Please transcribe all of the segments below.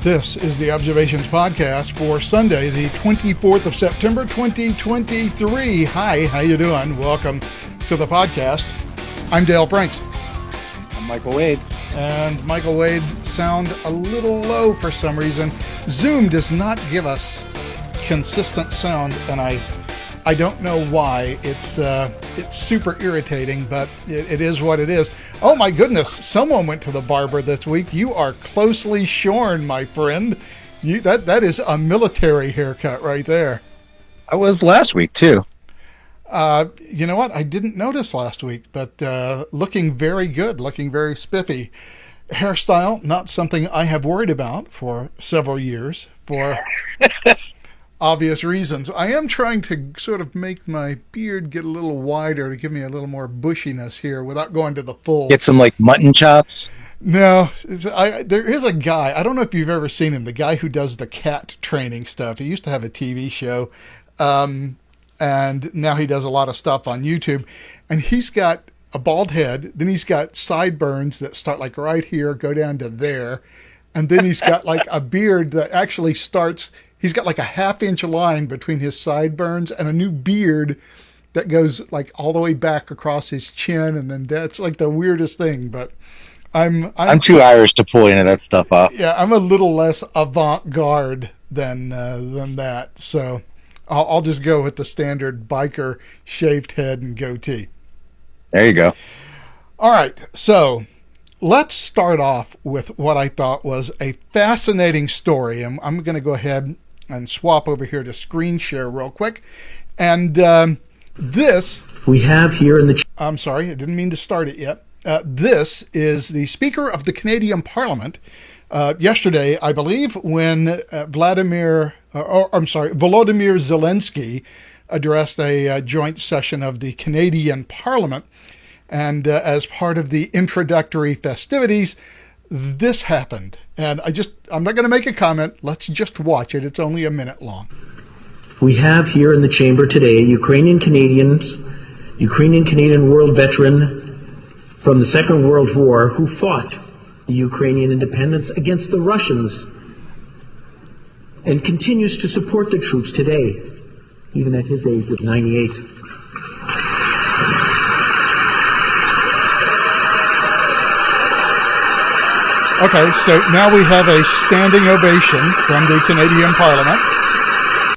This is the Observations Podcast for Sunday, the 24th of September, 2023. Hi, how you doing? Welcome to the podcast. I'm Dale Franks. I'm Michael Wade. And Michael Wade sound a little low for some reason. Zoom does not give us consistent sound, and I don't know why. It's super irritating, but it is what it is. Oh my goodness, someone went to the barber this week. You are closely shorn, my friend. That is a military haircut right there. I was last week too. You know what? I didn't notice last week, but looking very good, looking very spiffy. Hairstyle, not something I have worried about for several years for obvious reasons. I am trying to sort of make my beard get a little wider to give me a little more bushiness here without going to the full. Get some like mutton chops. No, there is a guy, I don't know if you've ever seen him, the guy who does the cat training stuff. He used to have a TV show, and now he does a lot of stuff on YouTube. And he's got a bald head, then he's got sideburns that start like right here, go down to there. And then he's got like a beard that actually starts, he's got like a half-inch line between his sideburns and a new beard that goes like all the way back across his chin. And then that's like the weirdest thing, but I'm too Irish to pull any of that stuff off. Yeah, I'm a little less avant-garde than that. So I'll just go with the standard biker shaved head and goatee. There you go. All right, so let's start off with what I thought was a fascinating story. I'm going to go ahead and swap over here to screen share real quick. And this... we have here in the... I'm sorry, I didn't mean to start it yet. This is the Speaker of the Canadian Parliament yesterday, I believe, when Volodymyr Zelenskiyy addressed a joint session of the Canadian Parliament. And as part of the introductory festivities, this happened. And I'm not going to make a comment. Let's just watch it. It's only a minute long. We have here in the chamber today Ukrainian Canadian world veteran from the Second World War who fought the Ukrainian independence against the Russians and continues to support the troops today, even at his age of 98. Okay, so now we have a standing ovation from the Canadian Parliament.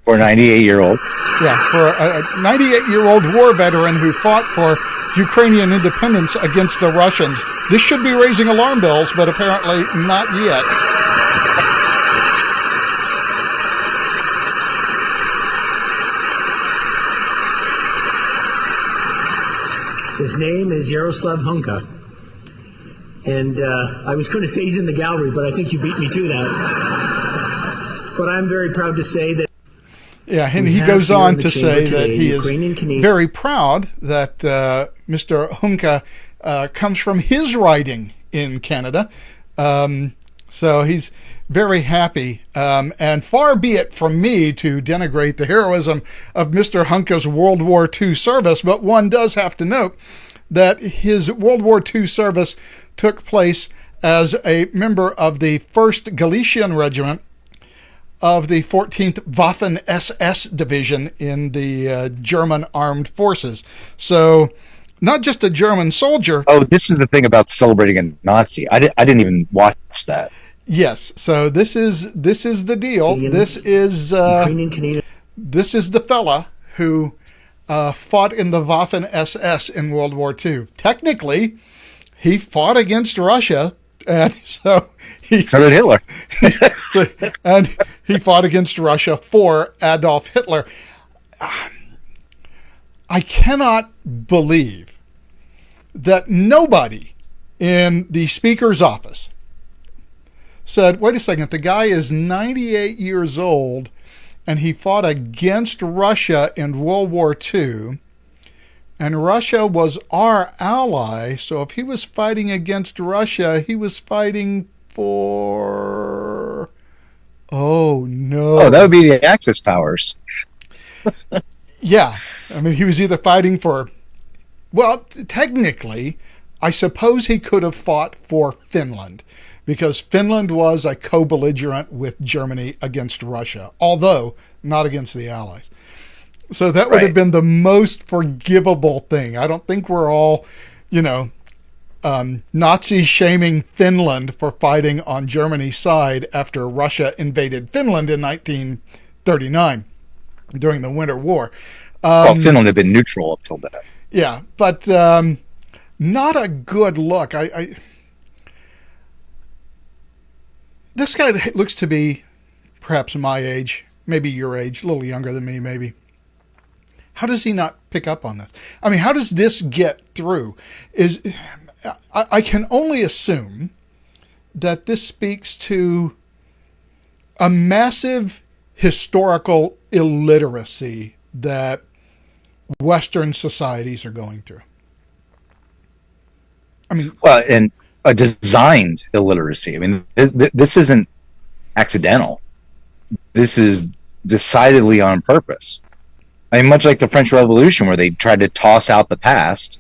For a 98-year-old. Yeah, for a 98-year-old war veteran who fought for Ukrainian independence against the Russians. This should be raising alarm bells, but apparently not yet. His name is Yaroslav Hunka. And I was going to say he's in the gallery, but I think you beat me to that. But I'm very proud to say that... Yeah, and he goes on to say that he is very proud that Mr. Hunka comes from his riding in Canada. So he's very happy. And far be it from me to denigrate the heroism of Mr. Hunka's World War II service, but one does have to note that his World War II service took place as a member of the 1st Galician Regiment of the 14th Waffen-SS Division in the German Armed Forces. So not just a German soldier. Oh, this is the thing about celebrating a Nazi. I didn't even watch that. Yes. So this is the deal. This is the fella who fought in the Waffen-SS in World War II. Technically, he fought against Russia, and so did Hitler. And he fought against Russia for Adolf Hitler. I cannot believe that nobody in the Speaker's office said, wait a second, the guy is 98 years old and he fought against Russia in World War II, and Russia was our ally, so if he was fighting against Russia, he was fighting for... Oh, no. Oh, that would be the Axis powers. Yeah. I mean, he was either fighting for... Well, technically, I suppose he could have fought for Finland, because Finland was a co-belligerent with Germany against Russia, although not against the Allies. So that would have been the most forgivable thing. I don't think we're all, Nazi shaming Finland for fighting on Germany's side after Russia invaded Finland in 1939 during the Winter War. Well, Finland had been neutral up till then. Yeah, but not a good look. This guy looks to be perhaps my age, maybe your age, a little younger than me, maybe. How does he not pick up on this? I mean, how does this get through? I can only assume that this speaks to a massive historical illiteracy that Western societies are going through. I mean, well, and a designed illiteracy. I mean, this isn't accidental. This is decidedly on purpose. I mean, much like the French Revolution, where they tried to toss out the past,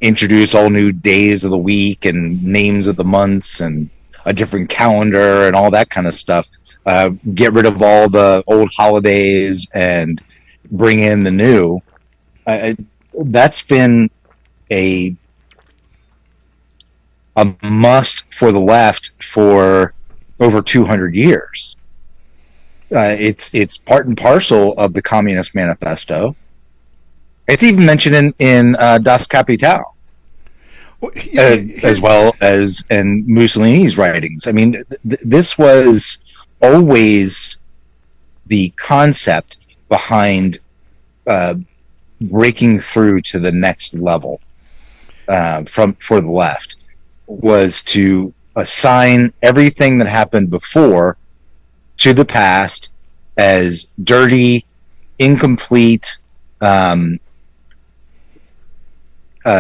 introduce all new days of the week and names of the months and a different calendar and all that kind of stuff. Get rid of all the old holidays and bring in the new. That's been a must for the left for over 200 years. It's part and parcel of the Communist Manifesto. It's even mentioned in Das Kapital, as well as in Mussolini's writings. I mean, this was always the concept behind breaking through to the next level for the left, was to assign everything that happened before to the past as dirty, incomplete,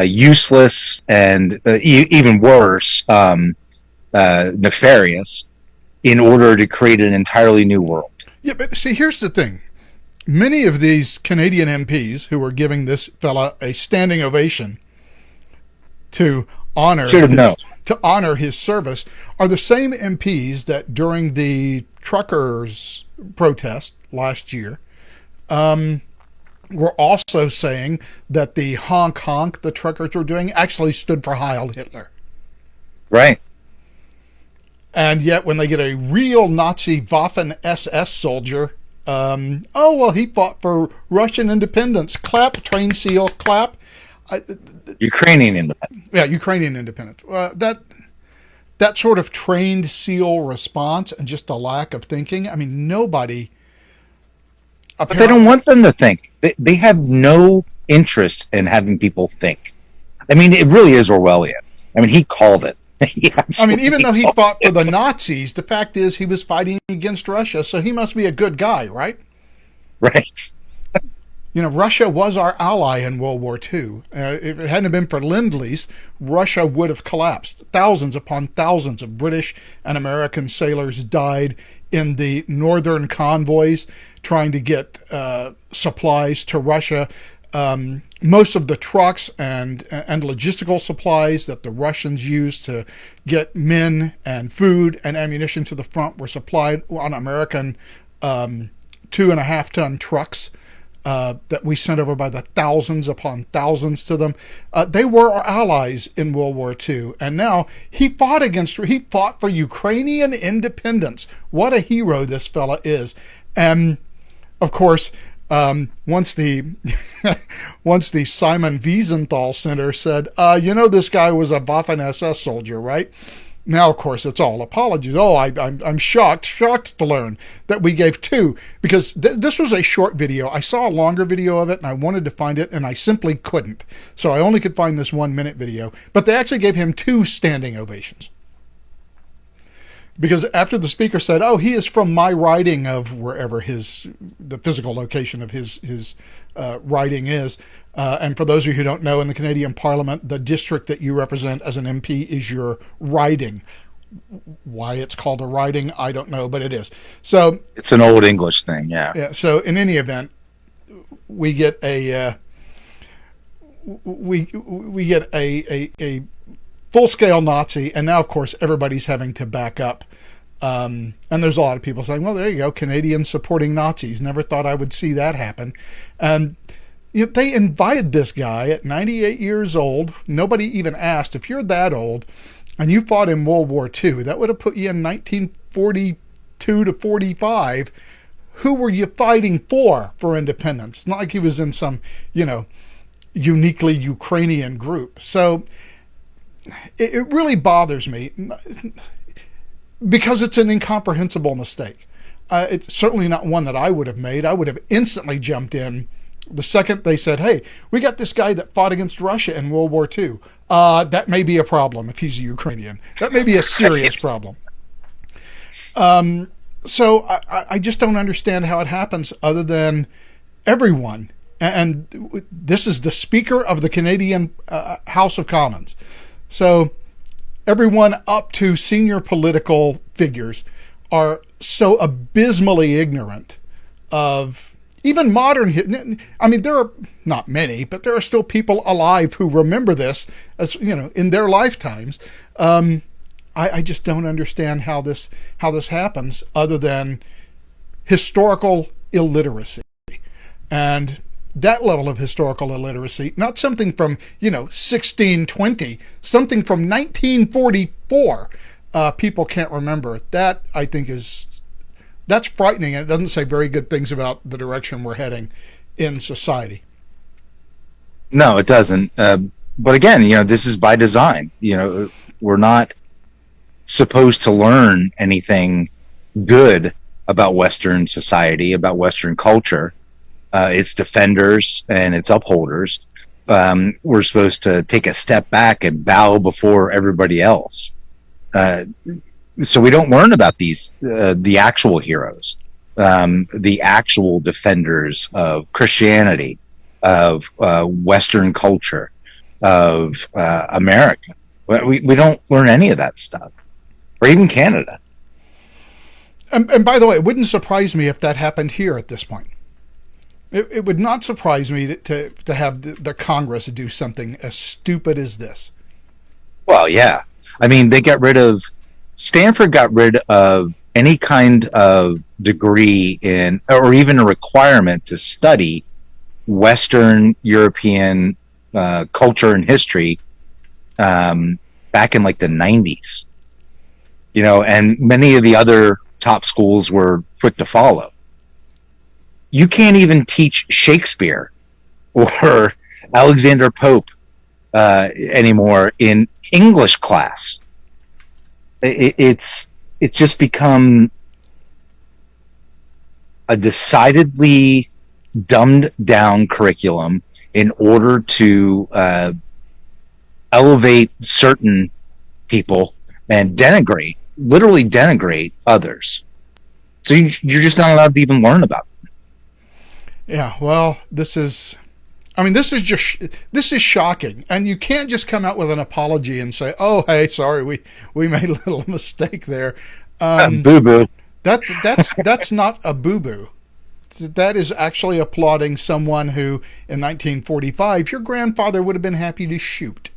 useless, and even worse, nefarious, in order to create an entirely new world. Yeah, but see, here's the thing. Many of these Canadian MPs who are giving this fella a standing ovation to honor his service are the same MPs that during the truckers' protest last year were also saying that the honk honk the truckers were doing actually stood for Heil Hitler. Right. And yet when they get a real Nazi Waffen-SS soldier, he fought for Russian independence. Clap, train seal, clap. Ukrainian independence. Yeah, Ukrainian independence. That sort of trained seal response and just a lack of thinking. I mean, nobody. But they don't want them to think. They have no interest in having people think. I mean, it really is Orwellian. I mean, he called it. I mean, even though he fought for the Nazis, the fact is he was fighting against Russia, so he must be a good guy, right? Right. Russia was our ally in World War II. If it hadn't been for Lend-Lease, Russia would have collapsed. Thousands upon thousands of British and American sailors died in the northern convoys trying to get supplies to Russia. Most of the trucks and logistical supplies that the Russians used to get men and food and ammunition to the front were supplied on American 2.5-ton trucks that we sent over by the thousands upon thousands to them. They were our allies in World War II. And now he fought for Ukrainian independence. What a hero this fella is. And of course, once the Simon Wiesenthal Center said, this guy was a Waffen-SS soldier, right? Now, of course, it's all apologies. Oh, I'm shocked to learn that we gave two, because this was a short video. I saw a longer video of it, and I wanted to find it, and I simply couldn't. So I only could find this 1-minute video. But they actually gave him 2 standing ovations. Because after the speaker said, he is from my riding of wherever the physical location of his riding is. And for those of you who don't know, in the Canadian Parliament, the district that you represent as an MP is your riding. Why it's called a riding, I don't know, but it is. So it's an old English thing, yeah. Yeah. So in any event, we get a full-scale Nazi, and now, of course, everybody's having to back up. And there's a lot of people saying, well, there you go, Canadians supporting Nazis. Never thought I would see that happen. And they invited this guy at 98 years old. Nobody even asked, if you're that old and you fought in World War II, that would have put you in 1942 to 45. Who were you fighting for independence? It's not like he was in some, uniquely Ukrainian group. So it really bothers me because it's an incomprehensible mistake. It's certainly not one that I would have made. I would have instantly jumped in the second they said, hey, we got this guy that fought against Russia in World War II. That may be a problem if he's a Ukrainian. That may be a serious problem. So I just don't understand how it happens other than everyone. And this is the Speaker of the Canadian House of Commons. So everyone up to senior political figures are so abysmally ignorant of even modern. I mean, there are not many, but there are still people alive who remember this as, in their lifetimes. I just don't understand how this happens other than historical illiteracy. And that level of historical illiteracy, not something from, 1620, something from 1944, people can't remember. That, I think, that's frightening, and it doesn't say very good things about the direction we're heading in society. No, it doesn't. But again, this is by design. We're not supposed to learn anything good about Western society, about Western culture. Its defenders and its upholders. We're supposed to take a step back and bow before everybody else. So we don't learn about the actual heroes, the actual defenders of Christianity, of Western culture, of America. We don't learn any of that stuff, or even Canada. And by the way, it wouldn't surprise me if that happened here at this point. It would not surprise me to have the Congress do something as stupid as this. Well, yeah. I mean, Stanford got rid of any kind of degree in, or even a requirement to study Western European culture and history back in like the 90s. And many of the other top schools were quick to follow. You can't even teach Shakespeare or Alexander Pope anymore in English class. It's just become a decidedly dumbed down curriculum in order to elevate certain people and literally denigrate others. So you're just not allowed to even learn about them. Yeah, well, this is shocking, and you can't just come out with an apology and say, "Oh, hey, sorry, we made a little mistake there." Boo boo. That's not a boo boo. That is actually applauding someone who, in 1945, your grandfather would have been happy to shoot.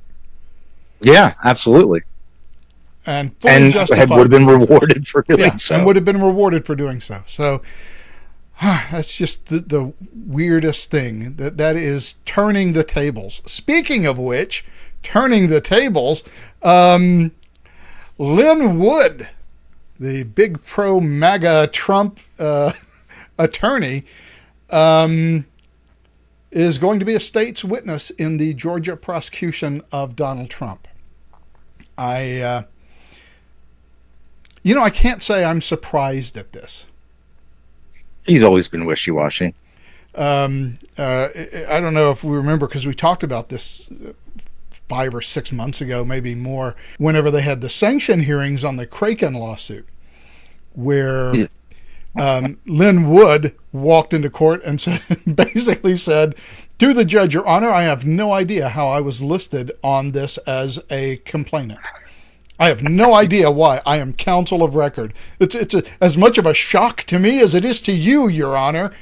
Yeah, absolutely. And would have been rewarded for doing so. And would have been rewarded for doing so. So. That's just the weirdest thing. That is turning the tables. Speaking of which, turning the tables, Lin Wood, the big pro-MAGA Trump attorney, is going to be a state's witness in the Georgia prosecution of Donald Trump. I can't say I'm surprised at this. He's always been wishy-washy. I don't know if we remember, because we talked about this 5 or 6 months ago, maybe more, whenever they had the sanction hearings on the Kraken lawsuit, where Lin Wood walked into court and basically said, to the judge, Your Honor, I have no idea how I was listed on this as a complainant. I have no idea why. I am counsel of record. It's as much of a shock to me as it is to you, Your Honor.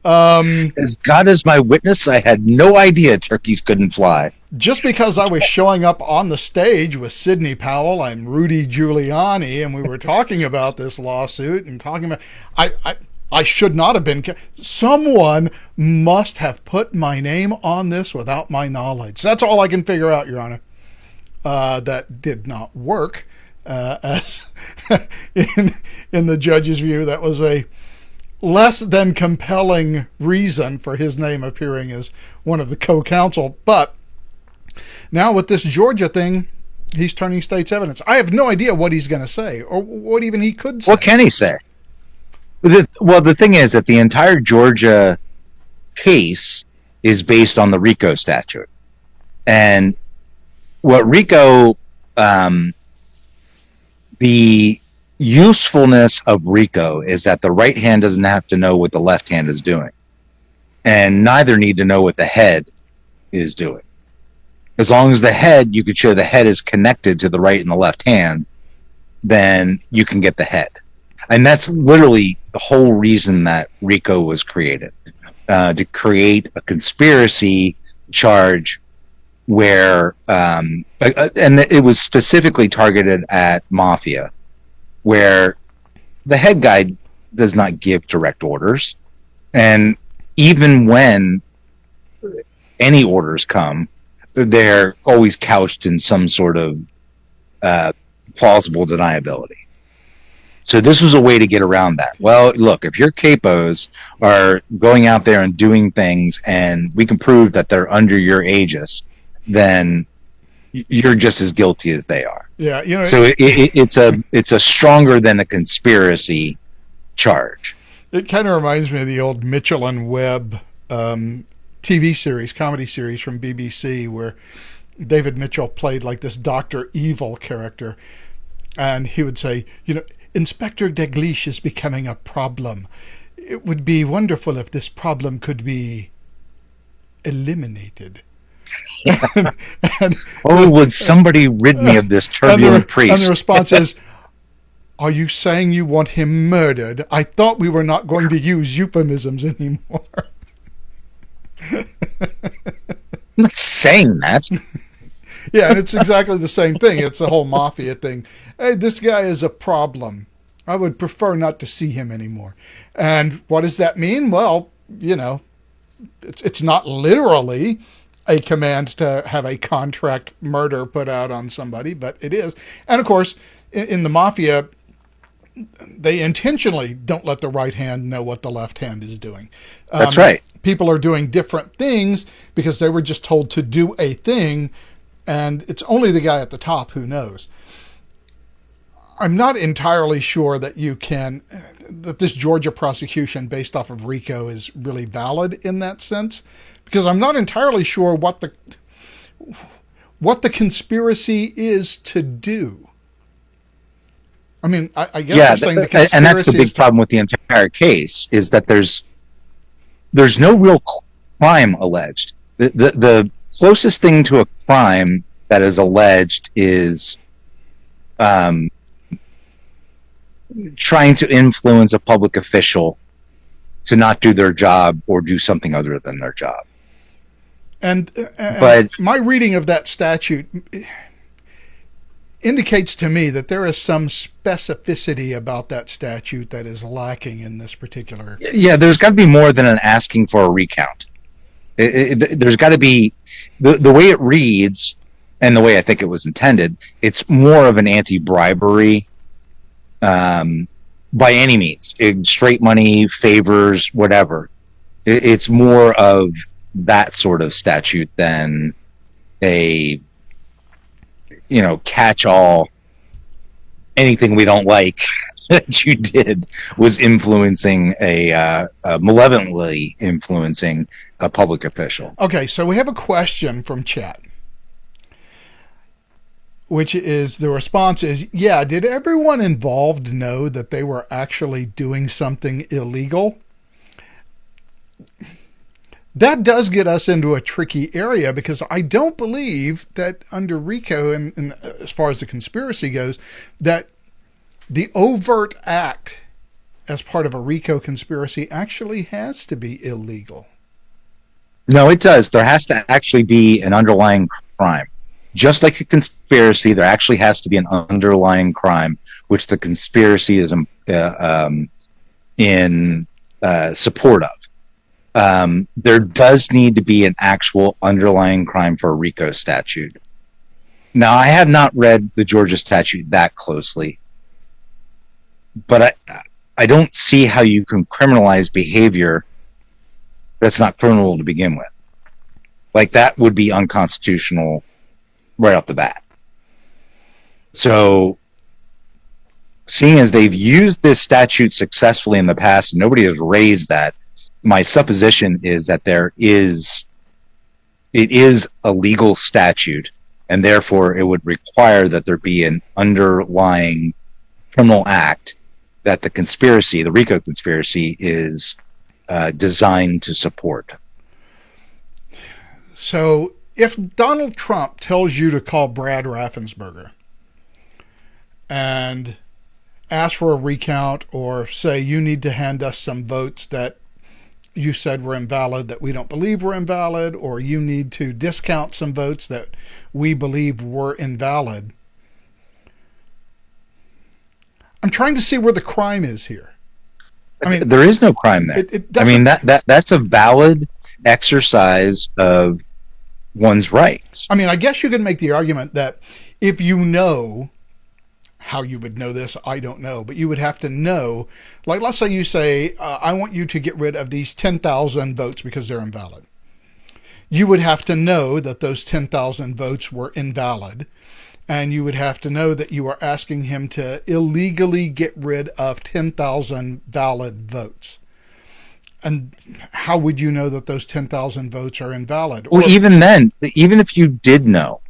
As God is my witness, I had no idea turkeys couldn't fly. Just because I was showing up on the stage with Sidney Powell and Rudy Giuliani, and we were talking about this lawsuit and talking about, I should not have been. Someone must have put my name on this without my knowledge. That's all I can figure out, Your Honor. That did not work. As in the judge's view, that was a less than compelling reason for his name appearing as one of the co-counsel. But now with this Georgia thing, he's turning state's evidence. I have no idea what he's going to say or what even he could say. What can he say? Well, the thing is that the entire Georgia case is based on the RICO statute. And what RICO, the usefulness of RICO is that the right hand doesn't have to know what the left hand is doing. And neither need to know what the head is doing. As long as the head, you could show the head is connected to the right and the left hand, then you can get the head. And that's literally the whole reason that RICO was created, to create a conspiracy charge where, and it was specifically targeted at mafia, where the head guy does not give direct orders. And even when any orders come, they're always couched in some sort of plausible deniability. So this was a way to get around that. Well, look, if your capos are going out there and doing things and we can prove that they're under your aegis, then you're just as guilty as they are. Yeah, you know. So it's a stronger than a conspiracy charge. It kind of reminds me of the old Mitchell and Webb TV series, comedy series from BBC, where David Mitchell played like this Dr. Evil character, and he would say, you know, Inspector Daglish is becoming a problem. It would be wonderful if this problem could be eliminated. Would somebody rid me of this turbulent priest? And the response is, are you saying you want him murdered? I thought we were not going to use euphemisms anymore. I'm not saying that. Yeah, and it's exactly the same thing. It's the whole mafia thing. Hey, this guy is a problem. I would prefer not to see him anymore. And what does that mean? Well, you know, it's not literally a command to have a contract murder put out on somebody, but it is. And of course, in the mafia, they intentionally don't let the right hand know what the left hand is doing. That's right. People are doing different things because they were just told to do a thing, and it's only the guy at the top who knows. I'm not entirely sure that that this Georgia prosecution based off of RICO is really valid in that sense, because I'm not entirely sure what the conspiracy is to do. I mean, I guess they're saying the conspiracy, and that's the big problem with the entire case, is that there's no real crime alleged. The closest thing to a crime that is alleged is trying to influence a public official to not do their job or do something other than their job. But my reading of that statute indicates to me that there is some specificity about that statute that is lacking in this particular. Yeah, there's got to be more than an asking for a recount. There's got to be the way it reads, and the way I think it was intended. It's more of an anti-bribery, by any means, straight money, favors, whatever. It's more of that sort of statute than a, catch-all, anything we don't like that you did was influencing malevolently influencing a public official. Okay, so we have a question from chat, which is, the response is, yeah, did everyone involved know that they were actually doing something illegal? That does get us into a tricky area, because I don't believe that under RICO, and as far as the conspiracy goes, that the overt act as part of a RICO conspiracy actually has to be illegal. No, it does. There has to actually be an underlying crime. Just like a conspiracy, there actually has to be an underlying crime, which the conspiracy is in support of. There does need to be an actual underlying crime for a RICO statute. Now, I have not read the Georgia statute that closely, but I don't see how you can criminalize behavior that's not criminal to begin with. Like, that would be unconstitutional right off the bat. So, seeing as they've used this statute successfully in the past and nobody has raised that, my supposition is that it is a legal statute, and therefore it would require that there be an underlying criminal act that the RICO conspiracy is designed to support. So if Donald Trump tells you to call Brad Raffensperger and ask for a recount, or say you need to hand us some votes that you said were invalid that we don't believe were invalid, or you need to discount some votes that we believe were invalid, I'm trying to see where the crime is here. I mean, there is no crime there. I mean, that's a valid exercise of one's rights. I mean, I guess you could make the argument that if you know how you would know this, I don't know, but you would have to know, like, let's say you say, I want you to get rid of these 10,000 votes because they're invalid. You would have to know that those 10,000 votes were invalid, and you would have to know that you are asking him to illegally get rid of 10,000 valid votes. And how would you know that those 10,000 votes are invalid? Well, even then, even if you did know,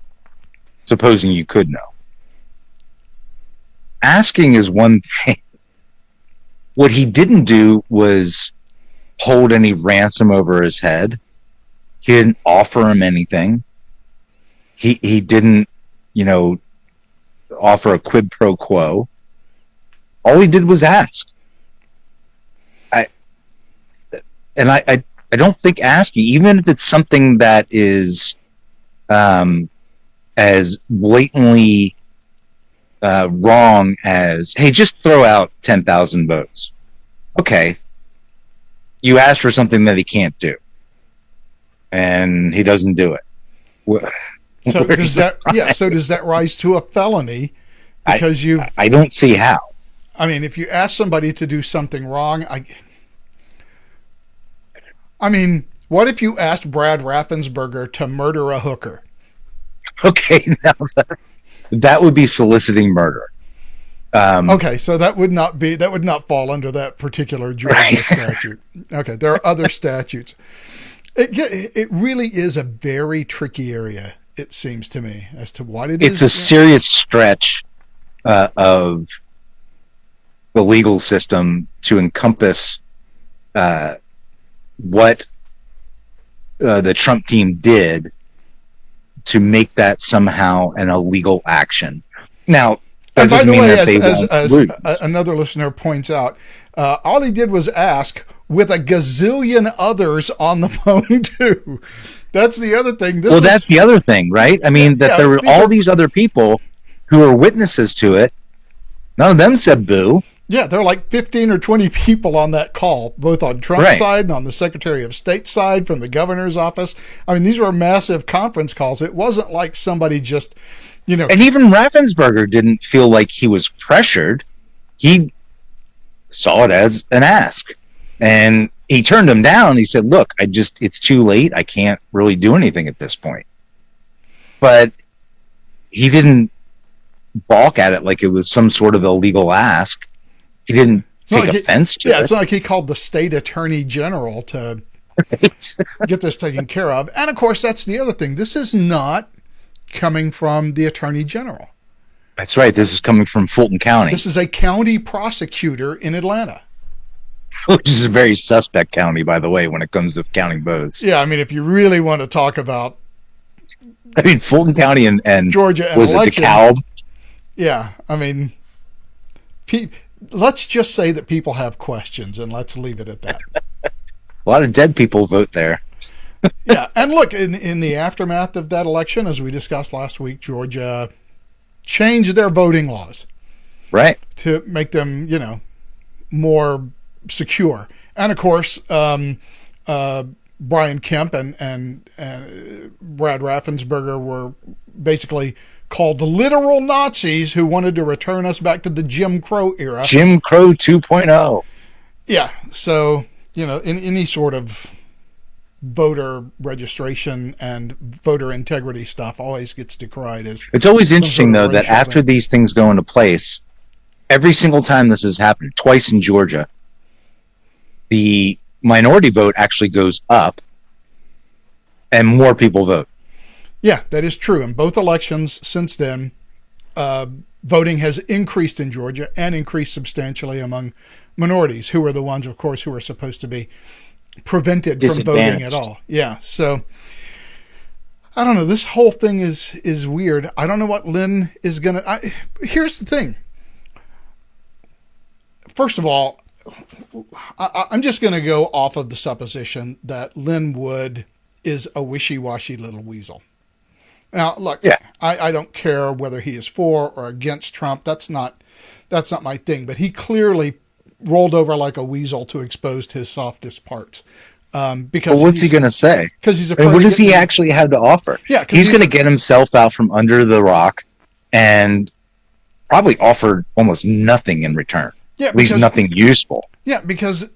supposing you could know, asking is one thing. What he didn't do was hold any ransom over his head. He didn't offer him anything. He didn't, offer a quid pro quo. All he did was ask. I don't think asking, even if it's something that is as blatantly wrong as, hey, just throw out 10,000 votes. Okay. You asked for something that he can't do, and he doesn't do it. So does that rise to a felony? Because I don't see how. I mean, if you ask somebody to do something wrong, I mean, what if you asked Brad Raffensperger to murder a hooker? Okay, now that would be soliciting murder. Okay, so that would not fall under that particular Georgia statute. Okay, there are other statutes. It really is a very tricky area, it seems to me, as to what it is. It's a serious stretch of the legal system to encompass what the Trump team did to make that somehow an illegal action. Now, and by the way, as another listener points out, all he did was ask with a gazillion others on the phone too. That's the other thing. That's the other thing, right? I mean, there were all these other people who were witnesses to it. None of them said boo. Yeah, there are like 15 or 20 people on that call, both on Trump's side and on the Secretary of State's side, from the governor's office. I mean, these were massive conference calls. It wasn't like somebody just, And even Raffensperger didn't feel like he was pressured. He saw it as an ask. And he turned him down. He said, look, it's too late. I can't really do anything at this point. But he didn't balk at it like it was some sort of illegal ask. He didn't take offense to it. Yeah, it's not like he called the state attorney general to get this taken care of. And of course, that's the other thing. This is not coming from the attorney general. That's right. This is coming from Fulton County. This is a county prosecutor in Atlanta. Which is a very suspect county, by the way, when it comes to counting votes. Yeah, I mean, if you really want to talk about... I mean, Fulton County and Georgia and was election, it DeKalb? Yeah, I mean... let's just say that people have questions, and let's leave it at that. A lot of dead people vote there. Yeah, and look, in the aftermath of that election, as we discussed last week, Georgia changed their voting laws, right, to make them, more secure. And of course, Brian Kemp and Brad Raffensperger were basically called literal Nazis who wanted to return us back to the Jim Crow era. Jim Crow 2.0. Yeah, so in any sort of voter registration and voter integrity stuff always gets decried as. It's always interesting, though, that after these things go into place, every single time this has happened, twice in Georgia, the minority vote actually goes up and more people vote. Yeah, that is true. In both elections since then, voting has increased in Georgia and increased substantially among minorities, who are the ones, of course, who are supposed to be prevented from voting at all. Yeah, so I don't know. This whole thing is weird. I don't know what Lin is going to... Here's the thing. First of all, I'm just going to go off of the supposition that Lin Wood is a wishy-washy little weasel. Now, look, yeah. I don't care whether he is for or against Trump. That's not my thing. But he clearly rolled over like a weasel to expose his softest parts. Because what's he going to say? Because he's what does he actually have to offer? Yeah, he's going to get himself out from under the rock and probably offer almost nothing in return. Yeah, at least nothing useful. Yeah, because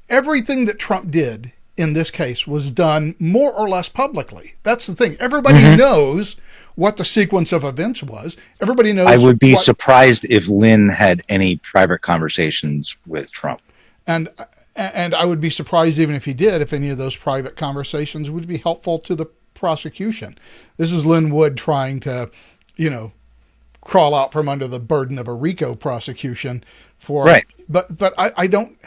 everything that Trump did in this case was done more or less publicly. That's the thing. Everybody knows what the sequence of events was. Everybody knows. I would be surprised if Lin had any private conversations with Trump. And I would be surprised even if he did, if any of those private conversations would be helpful to the prosecution. This is Lin Wood trying to, crawl out from under the burden of a RICO prosecution for, right. But I don't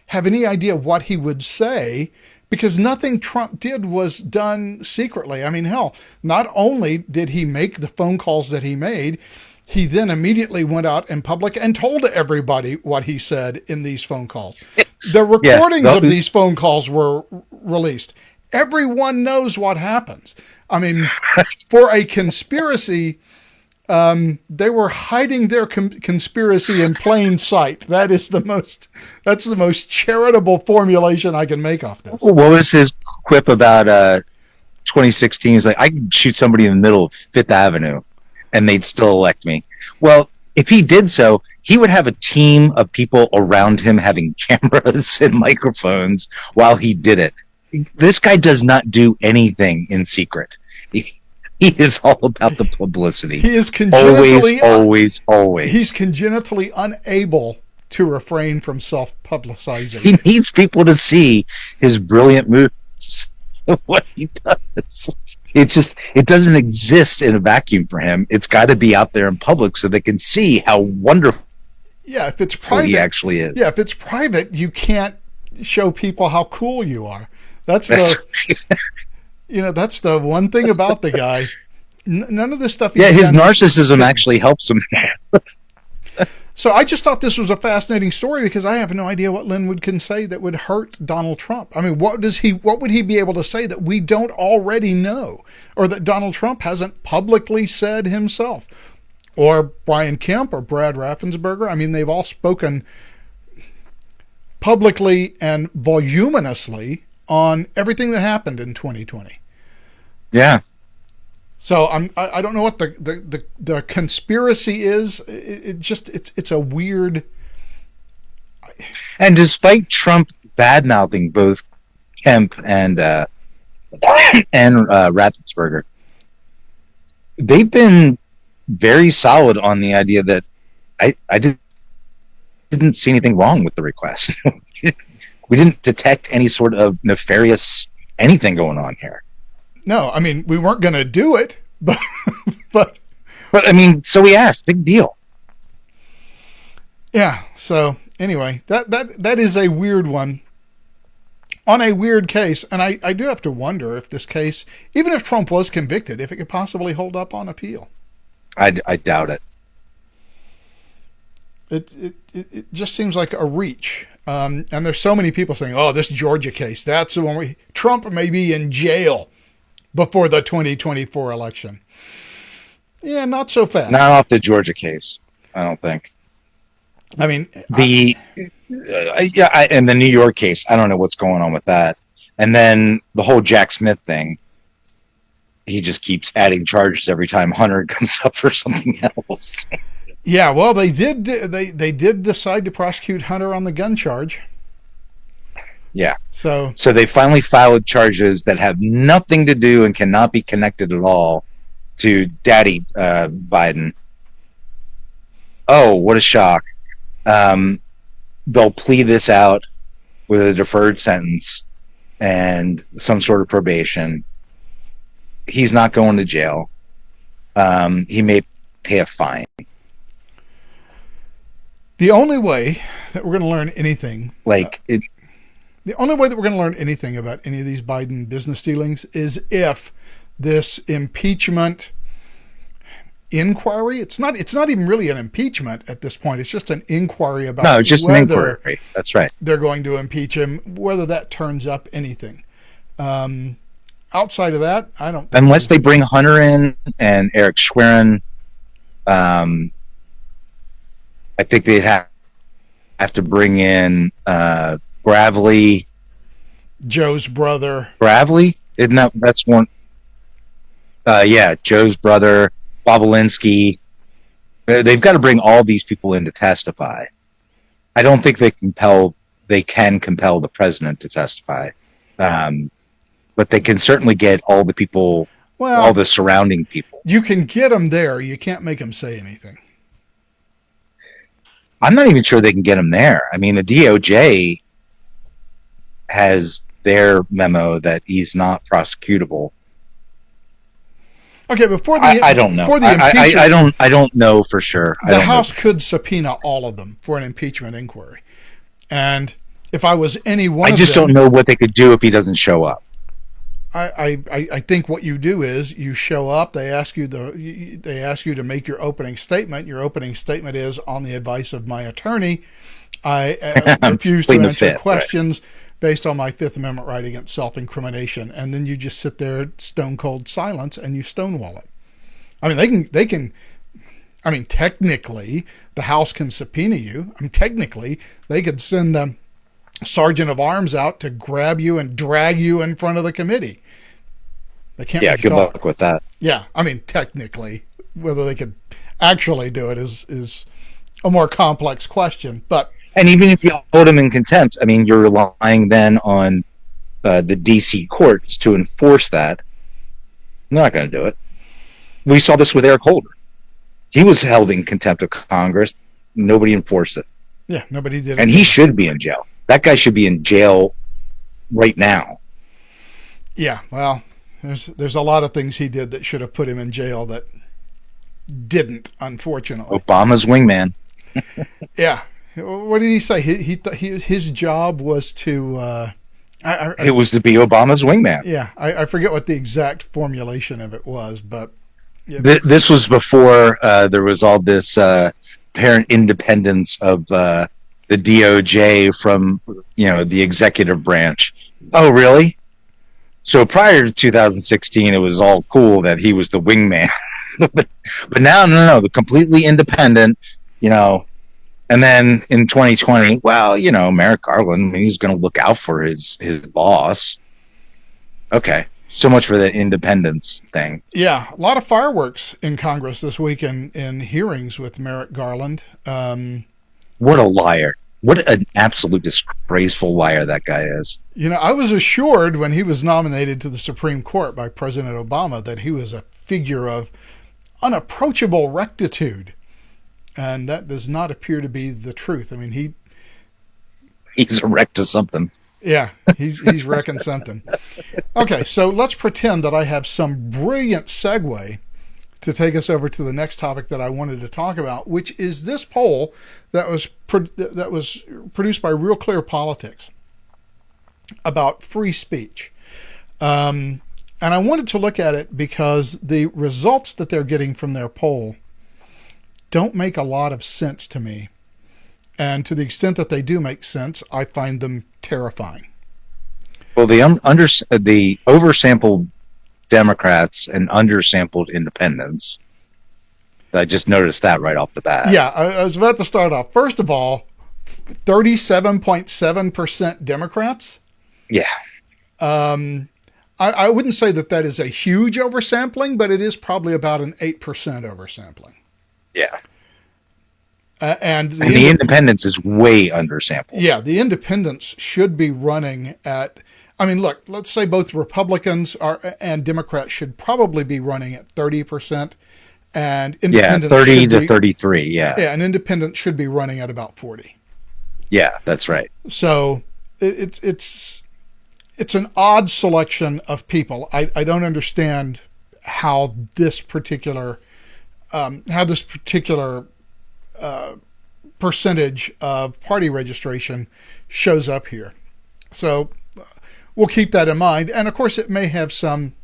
have any idea what he would say, because nothing Trump did was done secretly. I mean, hell, not only did he make the phone calls that he made, he then immediately went out in public and told everybody what he said in these phone calls. The recordings of these phone calls were released. Everyone knows what happens. I mean, for a conspiracy, they were hiding their conspiracy in plain sight. That's the most charitable formulation I can make off this. What was his quip about 2016? He's like, I can shoot somebody in the middle of Fifth Avenue and they'd still elect me. Well, if he did so, he would have a team of people around him having cameras and microphones while he did it. This guy does not do anything in secret. He is all about the publicity. He is congenitally always. He's congenitally unable to refrain from self-publicizing. He needs people to see his brilliant moves. What he does. It doesn't exist in a vacuum for him. It's got to be out there in public so they can see how wonderful if it's private, he actually is. Yeah, if it's private, you can't show people how cool you are. That's the one thing about the guy. None of this stuff. His narcissism actually helps him. So I just thought this was a fascinating story because I have no idea what Lin Wood can say that would hurt Donald Trump. I mean, what would he be able to say that we don't already know, or that Donald Trump hasn't publicly said himself, or Brian Kemp or Brad Raffensperger? I mean, they've all spoken publicly and voluminously on everything that happened in 2020. Yeah. So I don't know what the conspiracy is. It's a weird. And despite Trump bad-mouthing both Kemp and Raffensperger, they've been very solid on the idea that I didn't see anything wrong with the request. We didn't detect any sort of nefarious anything going on here. No, I mean, we weren't going to do it, but I mean, so we asked. Big deal. Yeah. So anyway, that is a weird one on a weird case, and I do have to wonder if this case, even if Trump was convicted, if it could possibly hold up on appeal. I doubt it. It just seems like a reach. And there's so many people saying, oh, this Georgia case, that's the one where Trump may be in jail before the 2024 election. Yeah, not so fast. Not off the Georgia case, I don't think. I mean, and the New York case, I don't know what's going on with that. And then the whole Jack Smith thing, he just keeps adding charges every time Hunter comes up for something else. Yeah, well, they did decide to prosecute Hunter on the gun charge. Yeah. So they finally filed charges that have nothing to do and cannot be connected at all to Daddy Biden. Oh, what a shock. They'll plea this out with a deferred sentence and some sort of probation. He's not going to jail. He may pay a fine. The only way that we're going to learn anything, the only way that we're going to learn anything about any of these Biden business dealings is if this impeachment inquiry, it's not even really an impeachment at this point. It's just an inquiry about no, it's just an inquiry. That's right. They're going to impeach him, whether that turns up anything. Outside of that, I don't think unless they bring Hunter in and Eric Schwerin. I think they'd have to bring in Gravely, Joe's brother. Gravely, isn't that's one? Yeah, Joe's brother, Bobolinsky. They've got to bring all these people in to testify. I don't think they can compel the president to testify, but they can certainly get all the people, all the surrounding people. You can get them there. You can't make them say anything. I'm not even sure they can get him there. I mean, the DOJ has their memo that he's not prosecutable. Okay, before the I don't know. For the impeachment, I don't know for sure. The House could subpoena all of them for an impeachment inquiry, and if I was any one, I just don't know what they could do if he doesn't show up. I think what you do is you show up. They ask you to make your opening statement. Your opening statement is, on the advice of my attorney, I refuse to answer questions based on my Fifth Amendment right against self-incrimination. And then you just sit there, stone cold silence, and you stonewall it. I mean, they can. I mean, technically, the House can subpoena you. I mean, technically, they could send a sergeant of arms out to grab you and drag you in front of the committee. They can't. Yeah, good luck with that. Yeah, I mean, technically, whether they could actually do it is a more complex question. And even if you hold him in contempt, I mean, you're relying then on the D.C. courts to enforce that. They're not going to do it. We saw this with Eric Holder. He was held in contempt of Congress. Nobody enforced it. Yeah, nobody did. And he should be in jail. That guy should be in jail right now. Yeah, well, there's a lot of things he did that should have put him in jail that didn't, unfortunately. Obama's wingman. Yeah. What did he say? His job was to... it was to be Obama's wingman. Yeah, I forget what the exact formulation of it was, but... Yeah. This was before there was all this apparent independence of the DOJ from, the executive branch. Oh, really? So prior to 2016, it was all cool that he was the wingman. but now, no, the completely independent, and then in 2020, well, Merrick Garland, he's going to look out for his boss. Okay. So much for the independence thing. Yeah, a lot of fireworks in Congress this week in hearings with Merrick Garland. What a liar. What an absolute disgraceful liar that guy is. I was assured when he was nominated to the Supreme Court by President Obama that he was a figure of unapproachable rectitude. And that does not appear to be the truth. I mean, he's a wreck to something. Yeah, he's wrecking something. Okay, so let's pretend that I have some brilliant segue to take us over to the next topic that I wanted to talk about, which is this poll that was produced by Real Clear Politics about free speech. And I wanted to look at it because the results that they're getting from their poll don't make a lot of sense to me. And to the extent that they do make sense, I find them terrifying. Well, the oversampled Democrats and undersampled independents. I just noticed that right off the bat. Yeah, I was about to start off. First of all, 37.7% Democrats. Yeah. I wouldn't say that is a huge oversampling, but it is probably about an 8% oversampling. Yeah. And the independents is way undersampled. Yeah, the independents should be running at, I mean, look, let's say both Republicans and Democrats should probably be running at 30%. And independents 30 to 33, yeah. Yeah, and independents should be running at about 40. Yeah, that's right. So it's an odd selection of people. I don't understand how this particular percentage of party registration shows up here. So we'll keep that in mind. And of course, it may have some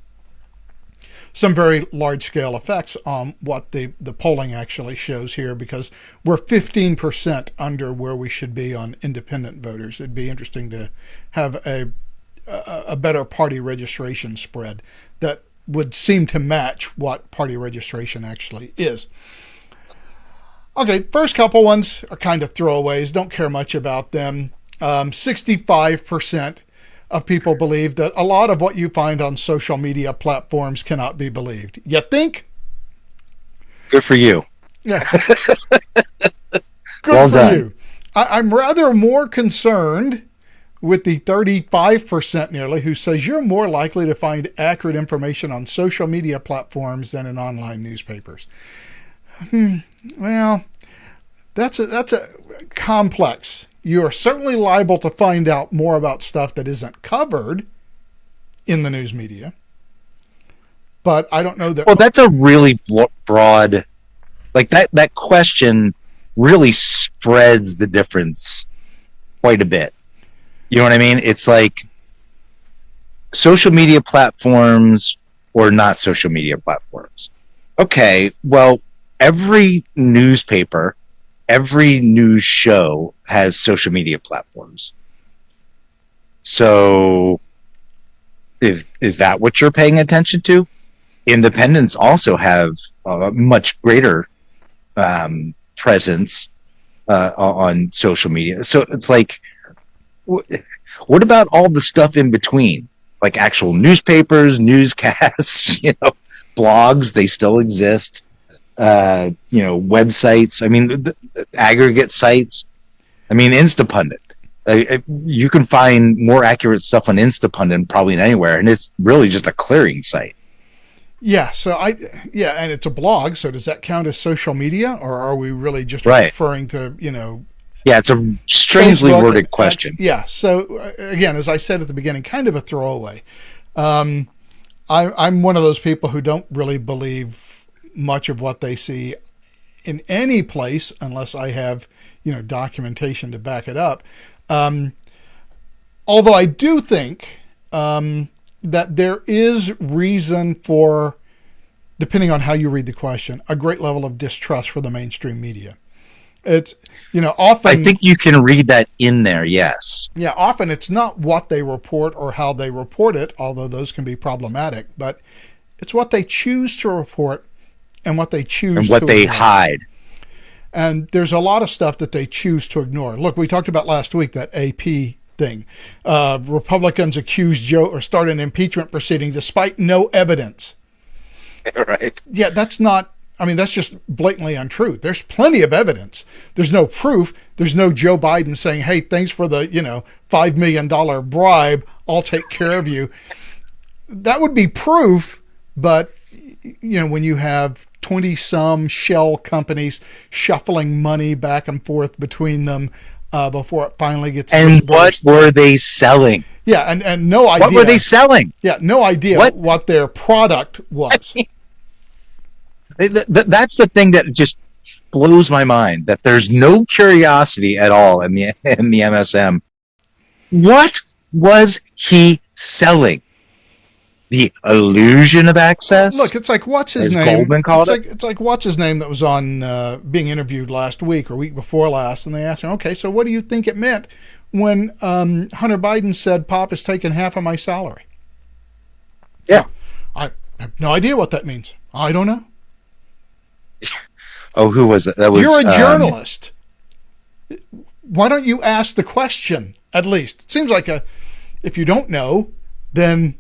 very large-scale effects on what the polling actually shows here, because we're 15% under where we should be on independent voters. It'd be interesting to have a better party registration spread that would seem to match what party registration actually is. Okay, first couple ones are kind of throwaways. Don't care much about them. 65% of people believe that a lot of what you find on social media platforms cannot be believed. You think? Good for you. Yeah. Good well for done. You. I'm rather more concerned with the 35% nearly who says you're more likely to find accurate information on social media platforms than in online newspapers. Well, that's a complex. You are certainly liable to find out more about stuff that isn't covered in the news media. But I don't know that. Well, that's a really broad, like that question really spreads the difference quite a bit. You know what I mean? It's like social media platforms or not social media platforms. Okay, well, every newspaper, every news show has social media platforms. So is that what you're paying attention to? Independents also have a much greater presence on social media. So it's like, what about all the stuff in between? Like actual newspapers, newscasts, blogs, they still exist. Websites. I mean, the aggregate sites. I mean, Instapundit. You can find more accurate stuff on Instapundit probably than anywhere, and it's really just a clearing site. Yeah. So and it's a blog. So does that count as social media, or are we really just referring to Yeah, it's a strangely Facebook worded question. Yeah. So again, as I said at the beginning, kind of a throwaway. I'm one of those people who don't really believe much of what they see in any place unless I have, documentation to back it up. Although I do think that there is reason for, depending on how you read the question, a great level of distrust for the mainstream media. It's, often... I think you can read that in there, yes. Yeah, often it's not what they report or how they report it, although those can be problematic, but it's what they choose to report and what they choose and what to they ignore. hide. And there's a lot of stuff that they choose to ignore. Look, we talked about last week that AP thing. Republicans accused Joe or start an impeachment proceeding despite no evidence. Right. Yeah, that's just blatantly untrue. There's plenty of evidence. There's no proof. There's no Joe Biden saying, hey, thanks for the, $5 million bribe. I'll take care of you. That would be proof, but when you have 20-some shell companies shuffling money back and forth between them before it finally gets and disbursed. What were they selling? Yeah, and no idea. What were they selling? Yeah, no idea what their product was. That's the thing that just blows my mind, that there's no curiosity at all in the MSM. What was he selling? The illusion of access. Look, it's like what's his as name? Goldman called It's like what's his name that was on being interviewed last week or week before last, and they asked him, okay, so what do you think it meant when Hunter Biden said Pop is taking half of my salary? Yeah. I have no idea what that means. I don't know. Oh, who was it? That was. You're a journalist. Why don't you ask the question at least? It seems like if you don't know, then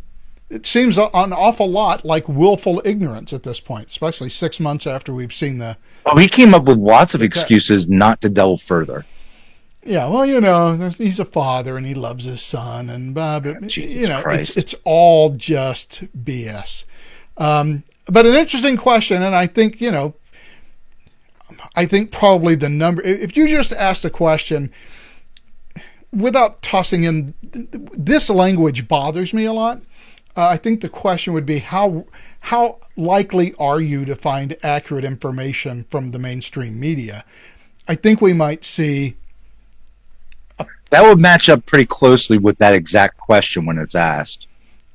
it seems an awful lot like willful ignorance at this point, especially 6 months after we've seen the. Oh, he came up with lots of excuses not to delve further. Yeah, well, you know, he's a father and he loves his son, and you know, Christ. it's all just BS. But an interesting question, and I think, you know, I think probably the number, if you just asked a question without tossing in, this language bothers me a lot. I think the question would be how likely are you to find accurate information from the mainstream media? I think we might see. That would match up pretty closely with that exact question when it's asked.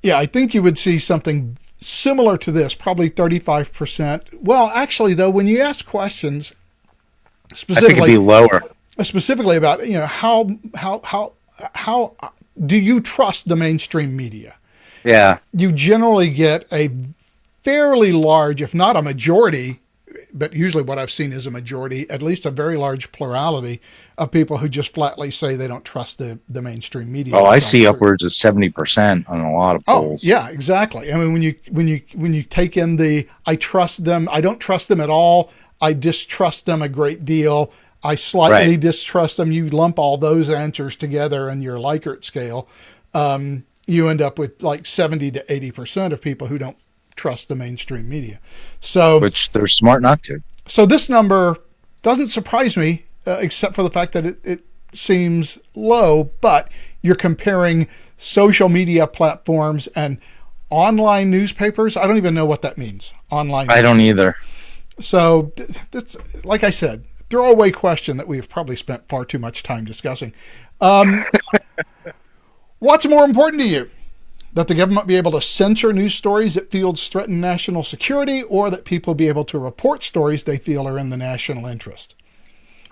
Yeah, I think you would see something similar to this, probably 35%. Well, actually, though, when you ask questions specifically, I think it'd be lower. Specifically about, you know, how do you trust the mainstream media? Yeah. You generally get a fairly large, if not a majority, but usually what I've seen is a majority, at least a very large plurality of people who just flatly say they don't trust the mainstream media. Oh, I see upwards of 70% on a lot of polls. Oh, yeah, exactly. I mean, when you take in the I trust them, I don't trust them at all, I distrust them a great deal, I slightly distrust them, you lump all those answers together in your Likert scale, you end up with like 70 to 80% of people who don't trust the mainstream media. So, which they're smart not to. So this number doesn't surprise me, except for the fact that it seems low, but you're comparing social media platforms and online newspapers. I don't even know what that means. Online. I don't either. So that's, like I said, throwaway question that we've probably spent far too much time discussing. What's more important to you? That the government be able to censor news stories that feels threaten national security, or that people be able to report stories they feel are in the national interest?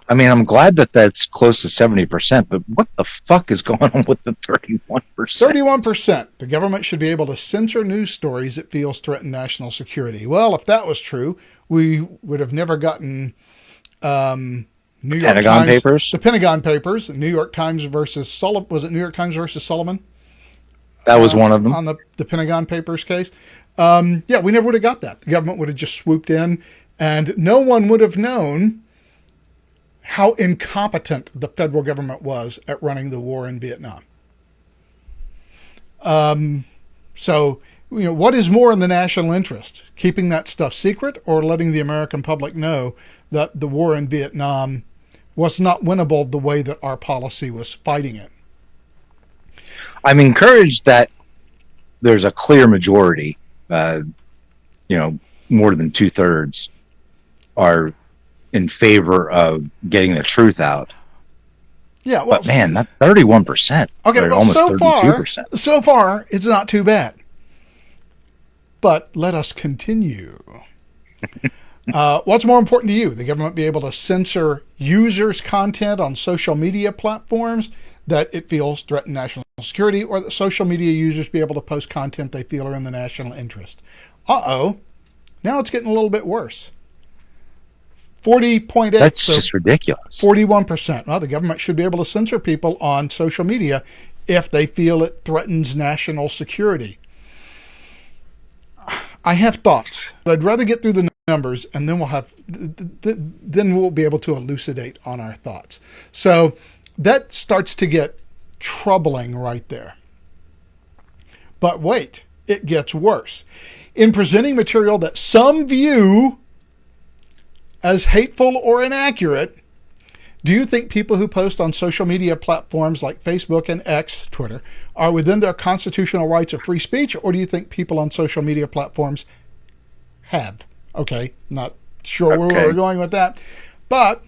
I mean, I'm glad that that's close to 70%, but what the fuck is going on with the 31%? 31%. The government should be able to censor news stories that feels threaten national security. Well, if that was true, we would have never gotten New York Pentagon Times, Papers? The Pentagon Papers, New York Times versus Sullivan. Was it New York Times versus Sullivan? That was one of them. On the Pentagon Papers case. Yeah, we never would have got that. The government would have just swooped in, and no one would have known how incompetent the federal government was at running the war in Vietnam. So, you know, what is more in the national interest? Keeping that stuff secret, or letting the American public know that the war in Vietnam was not winnable the way that our policy was fighting it? I'm encouraged that there's a clear majority, you know, more than 2/3 are in favor of getting the truth out. Yeah, well, but man, that 31%. Okay, well, almost so 32%. far, it's not too bad. But let us continue. What's more important to you? The government be able to censor users' content on social media platforms that it feels threaten national security, or that social media users be able to post content they feel are in the national interest? Uh-oh. Now it's getting a little bit worse. 40.8. That's just ridiculous. 41%. Well, the government should be able to censor people on social media if they feel it threatens national security. I have thoughts, but I'd rather get through the numbers, and then we'll be able to elucidate on our thoughts. So that starts to get troubling right there. But wait, it gets worse. In presenting material that some view as hateful or inaccurate, do you think people who post on social media platforms like Facebook and X, Twitter, are within their constitutional rights of free speech, or do you think people on social media platforms have? Okay, not sure where we're going with that. But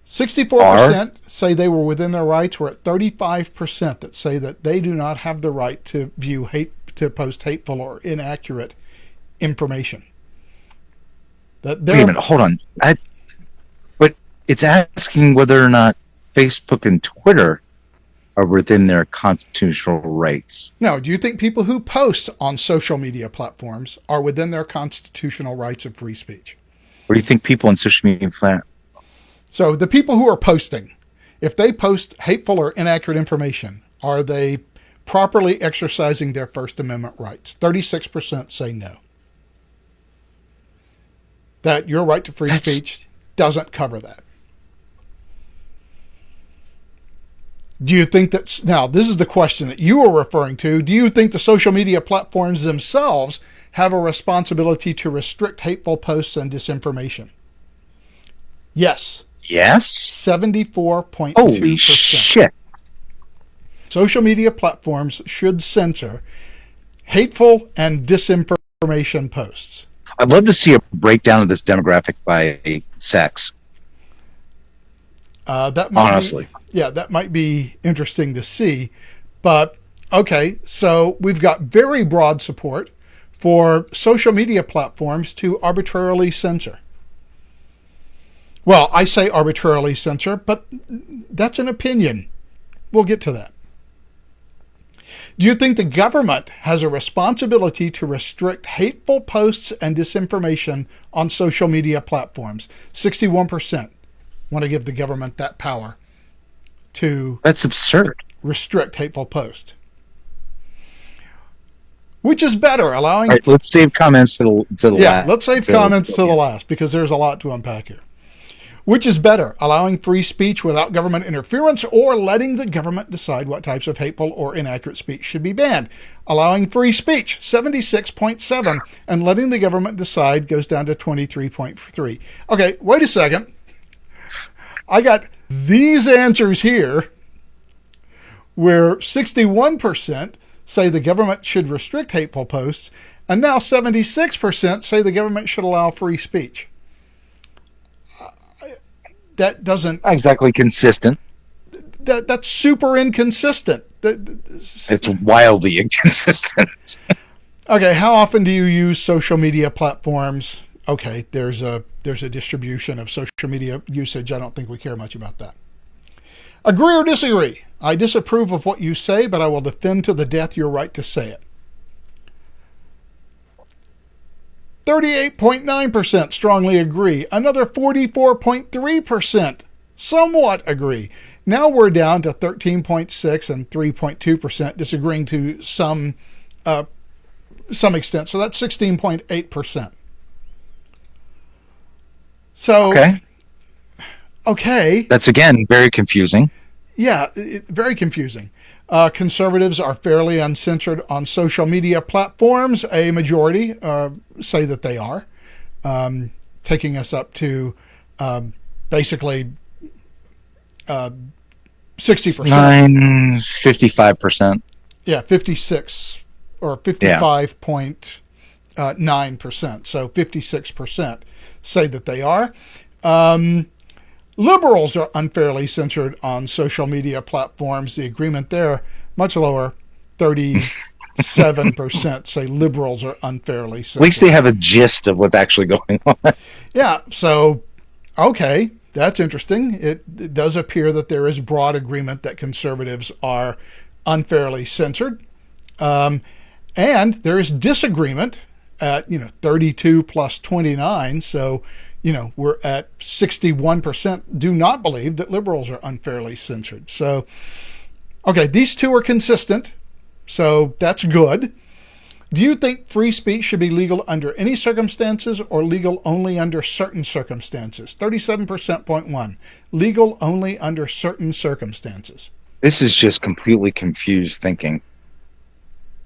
64% say they were within their rights. We're at 35% that say that they do not have the right to view to post hateful or inaccurate information. Wait a minute, hold on. But it's asking whether or not Facebook and Twitter are within their constitutional rights. No, do you think people who post on social media platforms are within their constitutional rights of free speech? Or do you think people on social media So the people who are posting, if they post hateful or inaccurate information, are they properly exercising their First Amendment rights? 36% say no. That your right to free speech doesn't cover that. Do you think that's, now this is the question that you are referring to, do you think the social media platforms themselves have a responsibility to restrict hateful posts and disinformation? Yes. Yes? 74.2%. Holy shit. Social media platforms should censor hateful and disinformation posts. I'd love to see a breakdown of this demographic by sex. That might honestly. That might be interesting to see. But, okay, so we've got very broad support for social media platforms to arbitrarily censor. Well, I say arbitrarily censor, but that's an opinion. We'll get to that. Do you think the government has a responsibility to restrict hateful posts and disinformation on social media platforms? 61% want to give the government that power to That's absurd. restrict hateful posts. Which is better, allowing... All right, let's save comments to the last. Yeah, let's save comments to the last, because there's a lot to unpack here. Which is better, allowing free speech without government interference or letting the government decide what types of hateful or inaccurate speech should be banned? Allowing free speech, 76.7, and letting the government decide goes down to 23.3. Okay, wait a second. I got these answers here where 61% say the government should restrict hateful posts, and now 76% say the government should allow free speech. That doesn't... Exactly consistent. That's super inconsistent. It's wildly inconsistent. Okay, how often do you use social media platforms? Okay, there's a distribution of social media usage. I don't think we care much about that. Agree or disagree? I disapprove of what you say, but I will defend to the death your right to say it. 38.9% strongly agree. Another 44.3% somewhat agree. Now we're down to 13.6% and 3.2% disagreeing to some extent. So that's 16.8%. So okay. That's again very confusing. Yeah, very confusing. Conservatives are fairly uncensored on social media platforms. A majority say that they are, taking us up to basically 60%. 55%. Yeah, 56 or 55.9%. So 56% say that they are. Liberals are unfairly censored on social media platforms. The agreement there, much lower, 37% say liberals are unfairly censored. At least they have a gist of what's actually going on. Yeah, so, okay, that's interesting. It does appear that there is broad agreement that conservatives are unfairly censored. And there is disagreement at, 32 plus 29, so... we're at 61% do not believe that liberals are unfairly censored. So, okay, these two are consistent, so that's good. Do you think free speech should be legal under any circumstances or legal only under certain circumstances? 37.1. Legal only under certain circumstances. This is just completely confused thinking.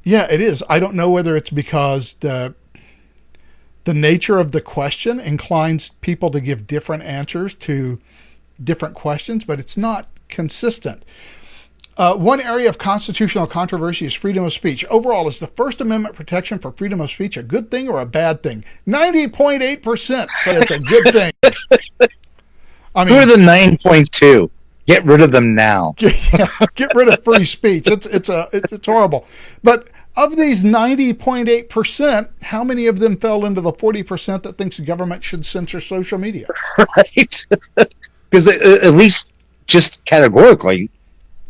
Yeah, it is. I don't know whether it's because the nature of the question inclines people to give different answers to different questions, but it's not consistent. One area of constitutional controversy is freedom of speech. Overall, is the First Amendment protection for freedom of speech a good thing or a bad thing? 90.8% say it's a good thing. I mean, who are the 9.2? Get rid of them now. Get rid of free speech. It's horrible. But of these 90.8%, how many of them fell into the 40% that thinks the government should censor social media? Right. Because at least just categorically,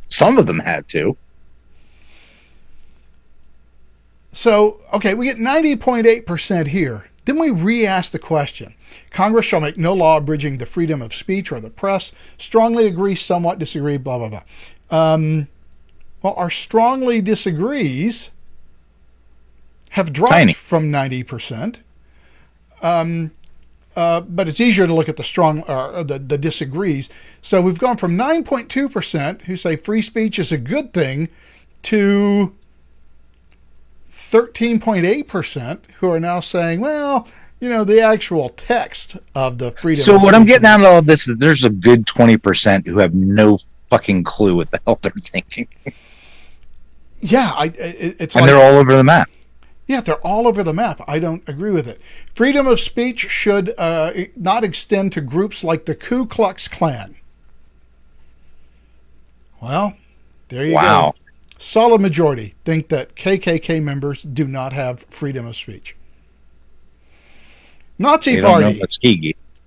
some of them had to. So, okay, we get 90.8% here. Then we re-ask the question. Congress shall make no law abridging the freedom of speech or the press. Strongly agree, somewhat disagree, blah, blah, blah. Well, our strongly disagrees have dropped from 90%. But it's easier to look at the disagrees. So we've gone from 9.2% who say free speech is a good thing to 13.8% who are now saying, well, the actual text of the freedom. So what I'm getting out of all of this is there's a good 20% who have no fucking clue what the hell they're thinking. Yeah, it's and they're all over the map. Yeah, they're all over the map. I don't agree with it. Freedom of speech should not extend to groups like the Ku Klux Klan. Well, there you go. Solid majority think that KKK members do not have freedom of speech. Nazi Party.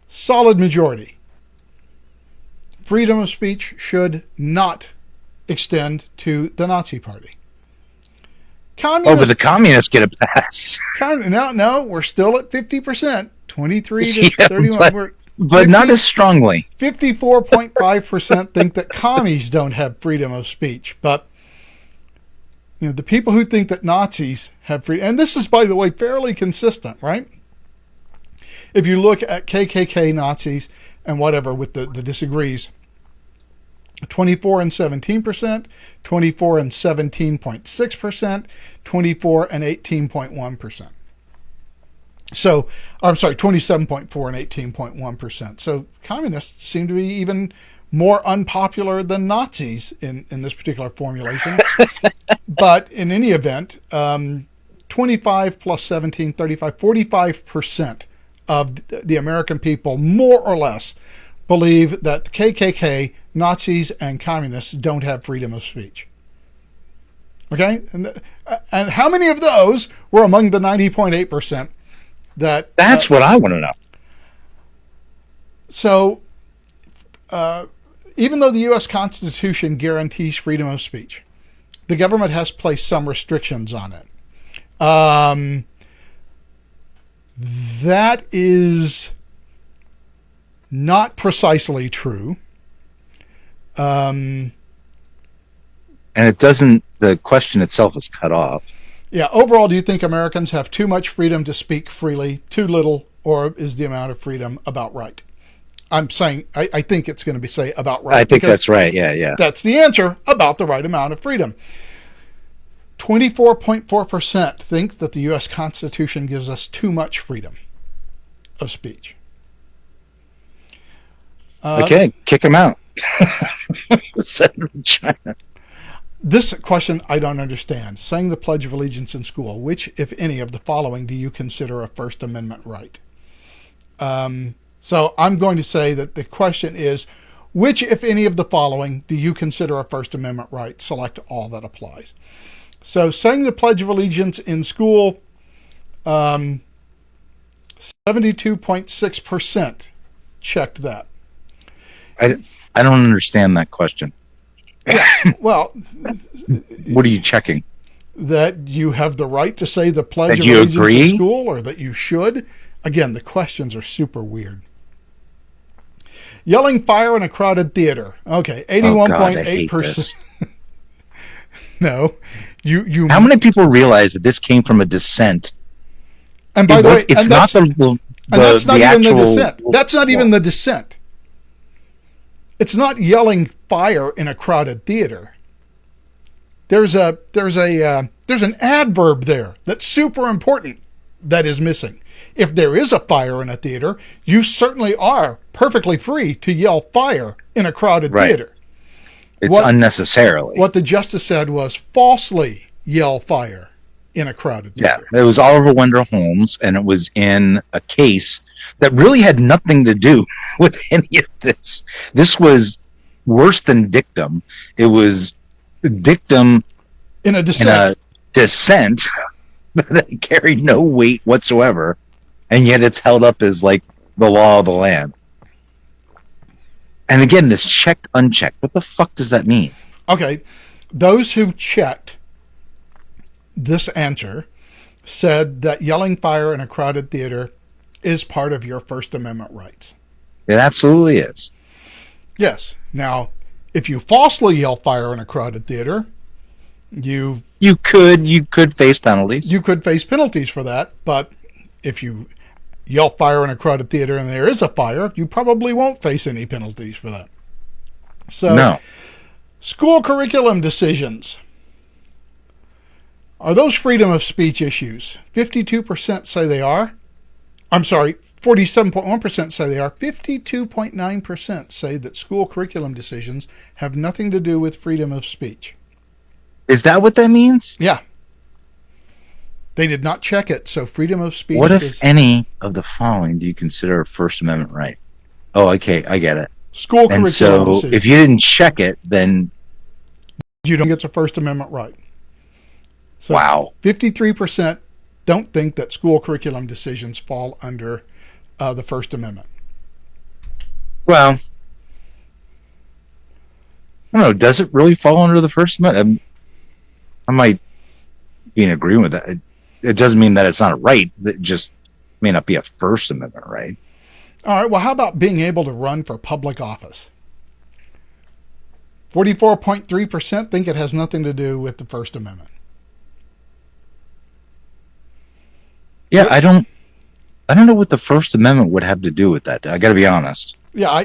Solid majority. Freedom of speech should not extend to the Nazi Party. But the communists get a pass. No, we're still at 50%. 23 to 31. But not as strongly. 54.5% think that commies don't have freedom of speech. But the people who think that Nazis have freedom, and this is, by the way, fairly consistent, right? If you look at KKK Nazis and whatever with the disagrees, 24 and 17%, 24 and 17.6%, 24 and 18.1%. So, I'm sorry, 27.4 and 18.1%. So communists seem to be even more unpopular than Nazis in this particular formulation. But in any event, 25 plus 17, 35, 45% of the American people, more or less, believe that the KKK, Nazis, and communists don't have freedom of speech. Okay? And how many of those were among the 90.8% that... That's what I want to know. So, even though the U.S. Constitution guarantees freedom of speech, the government has placed some restrictions on it. That is not precisely true. And it doesn't, the question itself is cut off. Yeah, overall, do you think Americans have too much freedom to speak freely, too little, or is the amount of freedom about right? I'm saying, I think it's going to be say about right. I think that's right, yeah. That's the answer, about the right amount of freedom. 24.4% think that the U.S. Constitution gives us too much freedom of speech. Okay, kick them out. Send them to China. This question I don't understand. Saying the Pledge of Allegiance in school, which, if any, of the following do you consider a First Amendment right? So I'm going to say that the question is, which, if any, of the following do you consider a First Amendment right? Select all that applies. So saying the Pledge of Allegiance in school, 72.6% checked that. I don't understand that question. Yeah, well, what are you checking? That you have the right to say the Pledge of Allegiance in school, or that you should. Again, the questions are super weird. Yelling fire in a crowded theater. Okay, 81.8%. No, you. How many people realize that this came from a dissent? And by the way, it's not the that's not even the dissent. Well, that's not even the dissent. It's not yelling fire in a crowded theater. There's an adverb there that's super important that is missing. If there is a fire in a theater, you certainly are perfectly free to yell fire in a crowded theater. It's unnecessarily. What the justice said was falsely yell fire in a crowded theater. Yeah, it was Oliver Wendell Holmes, and it was in a case that really had nothing to do with any of this. This was worse than dictum. It was dictum in a dissent. dissent that carried no weight whatsoever, and yet it's held up as like the law of the land. And again, this checked, unchecked. What the fuck does that mean? Okay, those who checked this answer said that yelling fire in a crowded theater is part of your First Amendment rights. It absolutely is. Yes. Now, if you falsely yell fire in a crowded theater, you could face penalties. You could face penalties for that, but if you yell fire in a crowded theater and there is a fire, you probably won't face any penalties for that. So, no. School curriculum decisions. Are those freedom of speech issues? 52% say they are. I'm sorry, 47.1% say they are. 52.9% say that school curriculum decisions have nothing to do with freedom of speech. Is that what that means? Yeah. They did not check it, so freedom of speech What if any of the following do you consider a First Amendment right? Oh, okay, I get it. School curriculum decisions. And so if you didn't check it, then you don't get a First Amendment right. So wow. 53% don't think that school curriculum decisions fall under the First Amendment. Well, I don't know. Does it really fall under the First Amendment? I might be in agreement with that. It doesn't mean that it's not a right. It just may not be a First Amendment right. All right. Well, how about being able to run for public office? 44.3% think it has nothing to do with the First Amendment. Yeah, I don't know what the First Amendment would have to do with that. I got to be honest. Yeah,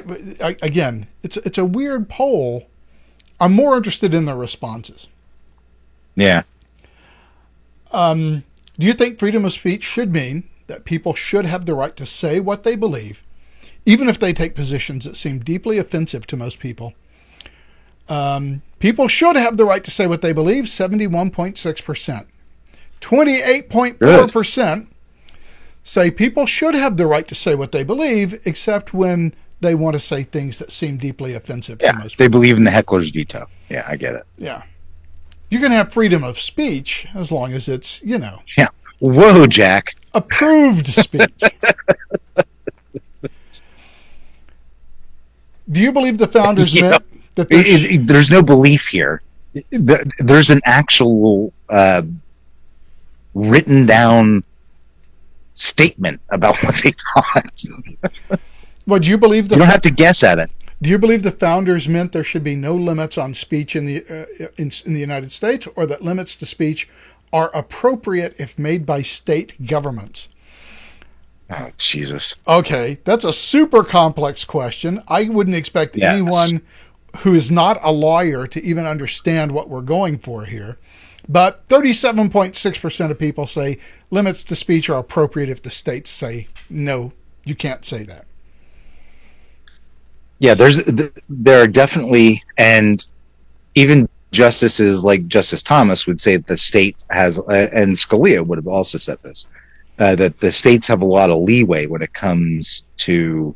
again, it's a weird poll. I'm more interested in the responses. Yeah. Do you think freedom of speech should mean that people should have the right to say what they believe, even if they take positions that seem deeply offensive to most people? People should have the right to say what they believe, 71.6%. 28.4% say people should have the right to say what they believe, except when they want to say things that seem deeply offensive to most people. They believe in the heckler's veto. Yeah, I get it. Yeah. You can have freedom of speech as long as it's, Yeah. Whoa, Jack. Approved speech. Do you believe the founders meant that there's no belief here? There's an actual written down statement about what they thought. Well, do you believe you don't have to guess at it? Do you believe the founders meant there should be no limits on speech in the United States, or that limits to speech are appropriate if made by state governments? Oh, Jesus. Okay, that's a super complex question. I wouldn't expect anyone who is not a lawyer to even understand what we're going for here. But 37.6% of people say limits to speech are appropriate if the states say, no, you can't say that. Yeah, there are definitely, and even justices like Justice Thomas would say that the state has, and Scalia would have also said this, that the states have a lot of leeway when it comes to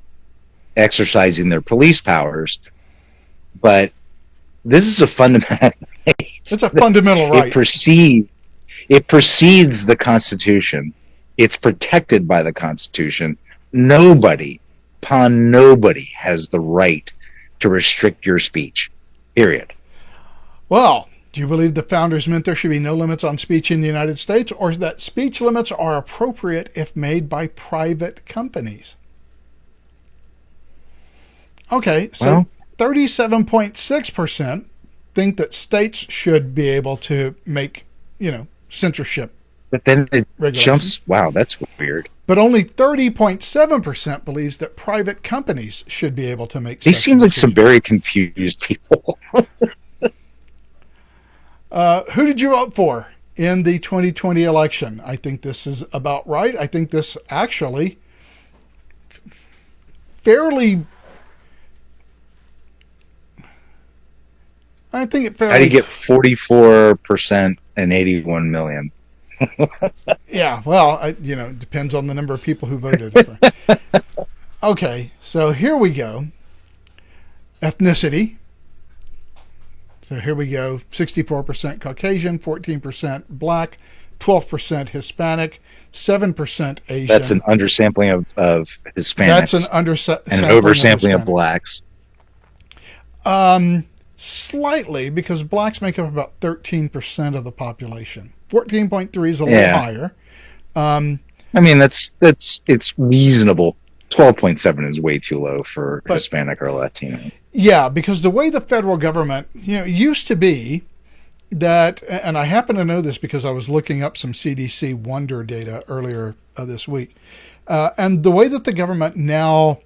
exercising their police powers. But this is a fundamental right. It's a fundamental right. It precedes the Constitution. It's protected by the Constitution. Nobody has the right to restrict your speech. Period. Well, do you believe the founders meant there should be no limits on speech in the United States, or that speech limits are appropriate if made by private companies? Okay, so 37.6% think that states should be able to make, censorship. But then it jumps. Wow, that's weird. But only 30.7% believes that private companies should be able to make. They seem like some very confused people. Who did you vote for in the 2020 election? I think this is about right. I think this actually fairly. I think it fairly. How do you get 44% and 81 million? Yeah, well, it depends on the number of people who voted. Okay, so here we go. Ethnicity. So here we go. 64% Caucasian, 14% Black, 12% Hispanic, 7% Asian. That's an undersampling of Hispanics. That's an undersampling and an oversampling of Blacks. Slightly, because Blacks make up about 13% of the population. 14.3 is a little higher. I mean, it's reasonable. 12.7 is way too low for Hispanic or Latino. Yeah, because the way the federal government, used to be that, and I happen to know this because I was looking up some CDC Wonder data earlier this week, and the way that the government now,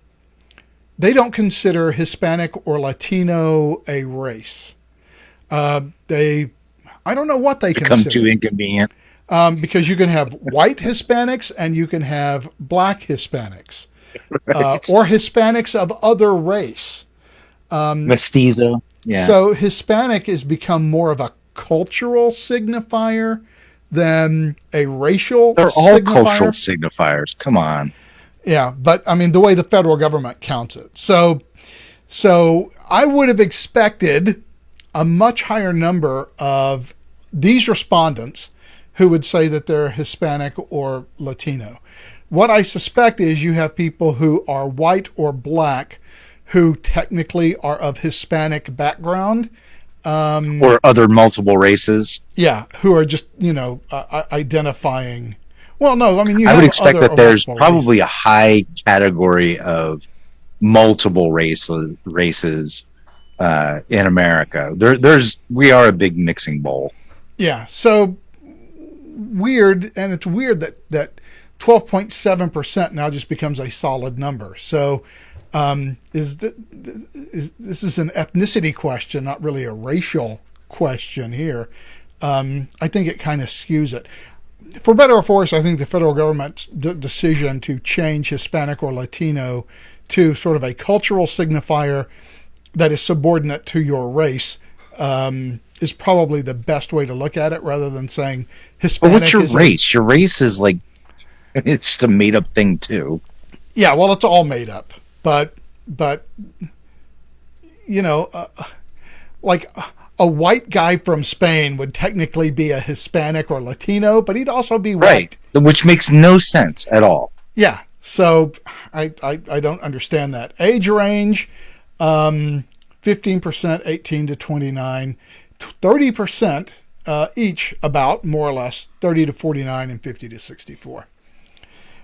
they don't consider Hispanic or Latino a race. I don't know what they Become consider. too inconvenient. Because you can have white Hispanics and you can have black Hispanics, or Hispanics of other race. Mestizo. Yeah. So Hispanic has become more of a cultural signifier than a racial signifier. They're all cultural signifiers. Come on. Yeah, but I mean, the way the federal government counts it. So I would have expected a much higher number of these respondents who would say that they're Hispanic or Latino. What I suspect is you have people who are white or black who technically are of Hispanic background. Or other multiple races. Yeah, who are just, identifying. Well, no, I mean, I would expect that there's probably a high category of multiple races in America. We are a big mixing bowl. Yeah, so weird, and it's weird that 12.7% now just becomes a solid number. So this is an ethnicity question, not really a racial question here. I think it kind of skews it. For better or for worse, I think the federal government's decision to change Hispanic or Latino to sort of a cultural signifier that is subordinate to your race is probably the best way to look at it, rather than saying Hispanic. But what's your race? Your race is like, it's just a made up thing too. Yeah, well, it's all made up, but like a white guy from Spain would technically be a Hispanic or Latino, but he'd also be white, right? Which makes no sense at all. Yeah, so I don't understand that. Age range, 15%, 18 to 29. 30% each, about, more or less, 30 to 49 and 50 to 64.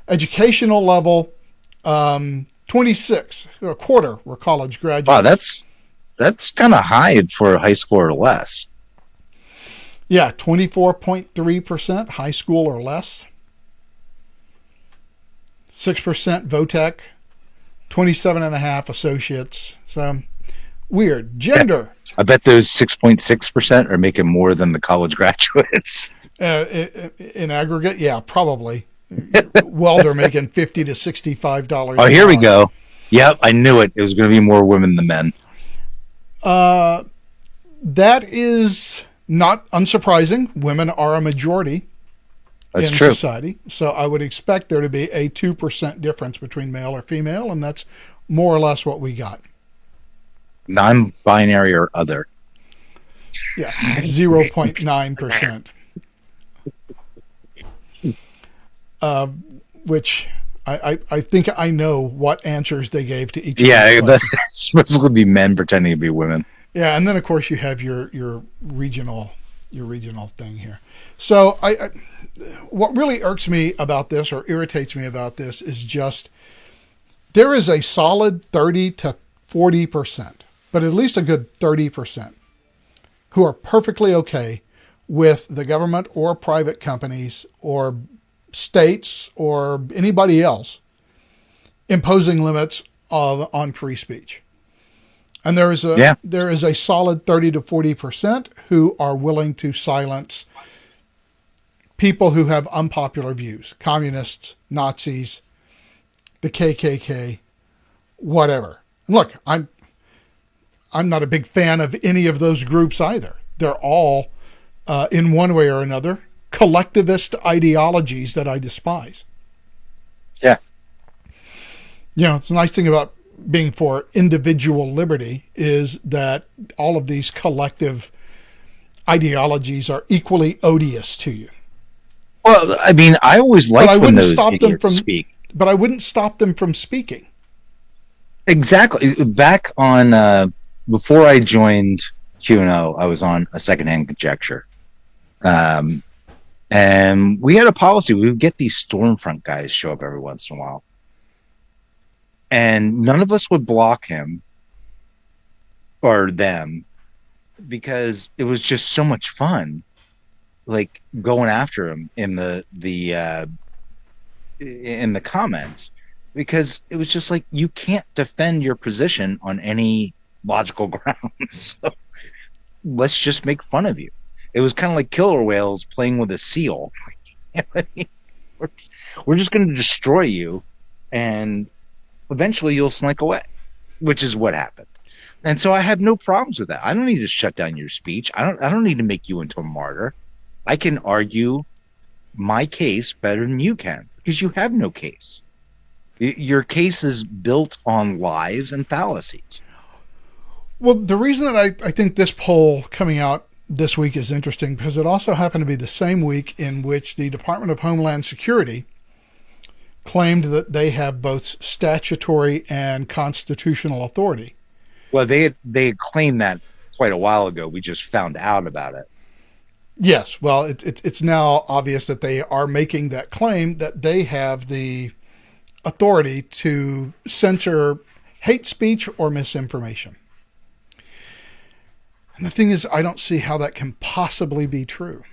Educational level, 26, a quarter were college graduates. Wow, that's kind of high for high school or less. Yeah, 24.3% high school or less. 6% VOTEC, 27.5% associates. So weird. Gender. I bet those 6.6% are making more than the college graduates. In aggregate, yeah, probably. Welder making $50 to $65. Oh, here we go. Yep, I knew it. It was going to be more women than men. That is not unsurprising. Women are a majority in society. So I would expect there to be a 2% difference between male or female, and that's more or less what we got. Non-binary or other. Yeah, 0.9%. Which I think I know what answers they gave to each. Yeah, that's supposed to be men pretending to be women. Yeah, and then of course you have your regional thing here. So what really irks me about this, or irritates me about this, is just there is a solid 30 to 40%, but at least a good 30% who are perfectly okay with the government or private companies or states or anybody else imposing limits on free speech. And there is a solid 30 to 40% who are willing to silence people who have unpopular views, communists, Nazis, the KKK, whatever. And look, I'm not a big fan of any of those groups either. They're all, in one way or another, collectivist ideologies that I despise. Yeah. It's a nice thing about being for individual liberty, is that all of these collective ideologies are equally odious to you. Well, I mean, I always like when those idiots speak. But I wouldn't stop them from speaking. Exactly. Back on, before I joined QNO, I was on a secondhand conjecture. And we had a policy. We would get these Stormfront guys show up every once in a while. And none of us would block him or them because it was just so much fun, like going after him in the comments, because it was just like, you can't defend your position on any logical grounds. So let's just make fun of you. It was kind of like killer whales playing with a seal. We're just going to destroy you, and eventually you'll slink away, which is what happened. And so I have no problems with that. I don't need to shut down your speech. I don't need to make you into a martyr. I can argue my case better than you can, because you have no case. Your case is built on lies and fallacies. Well, the reason that I think this poll coming out this week is interesting, because it also happened to be the same week in which the Department of Homeland Security claimed that they have both statutory and constitutional authority. Well, they had claimed that quite a while ago. We just found out about it. Yes. Well, it's now obvious that they are making that claim, that they have the authority to censor hate speech or misinformation. And the thing is, I don't see how that can possibly be true.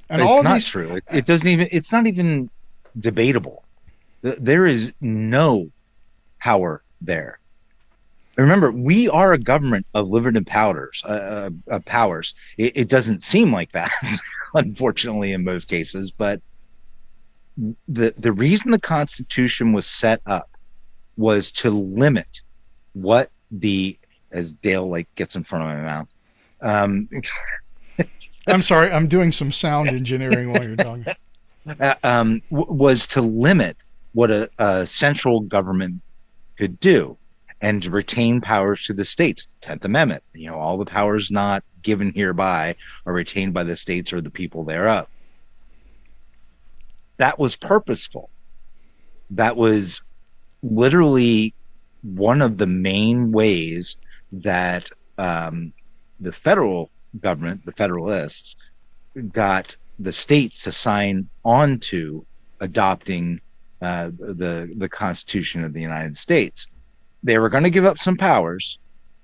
And it's not true. It doesn't even. It's not even debatable. There is no power there. Remember, we are a government of limited powers. It doesn't seem like that, unfortunately, in most cases. But the reason the Constitution was set up was to limit what the, as Dale gets in front of my mouth. I'm sorry, I'm doing some sound engineering while you're talking. Was to limit what a central government could do, and to retain powers to the states. The 10th Amendment, all the powers not given hereby are retained by the states or the people thereof. That was purposeful. That was literally one of the main ways that the federal government, the Federalists, got the states to sign on to adopting the Constitution of the United States. They were going to give up some powers,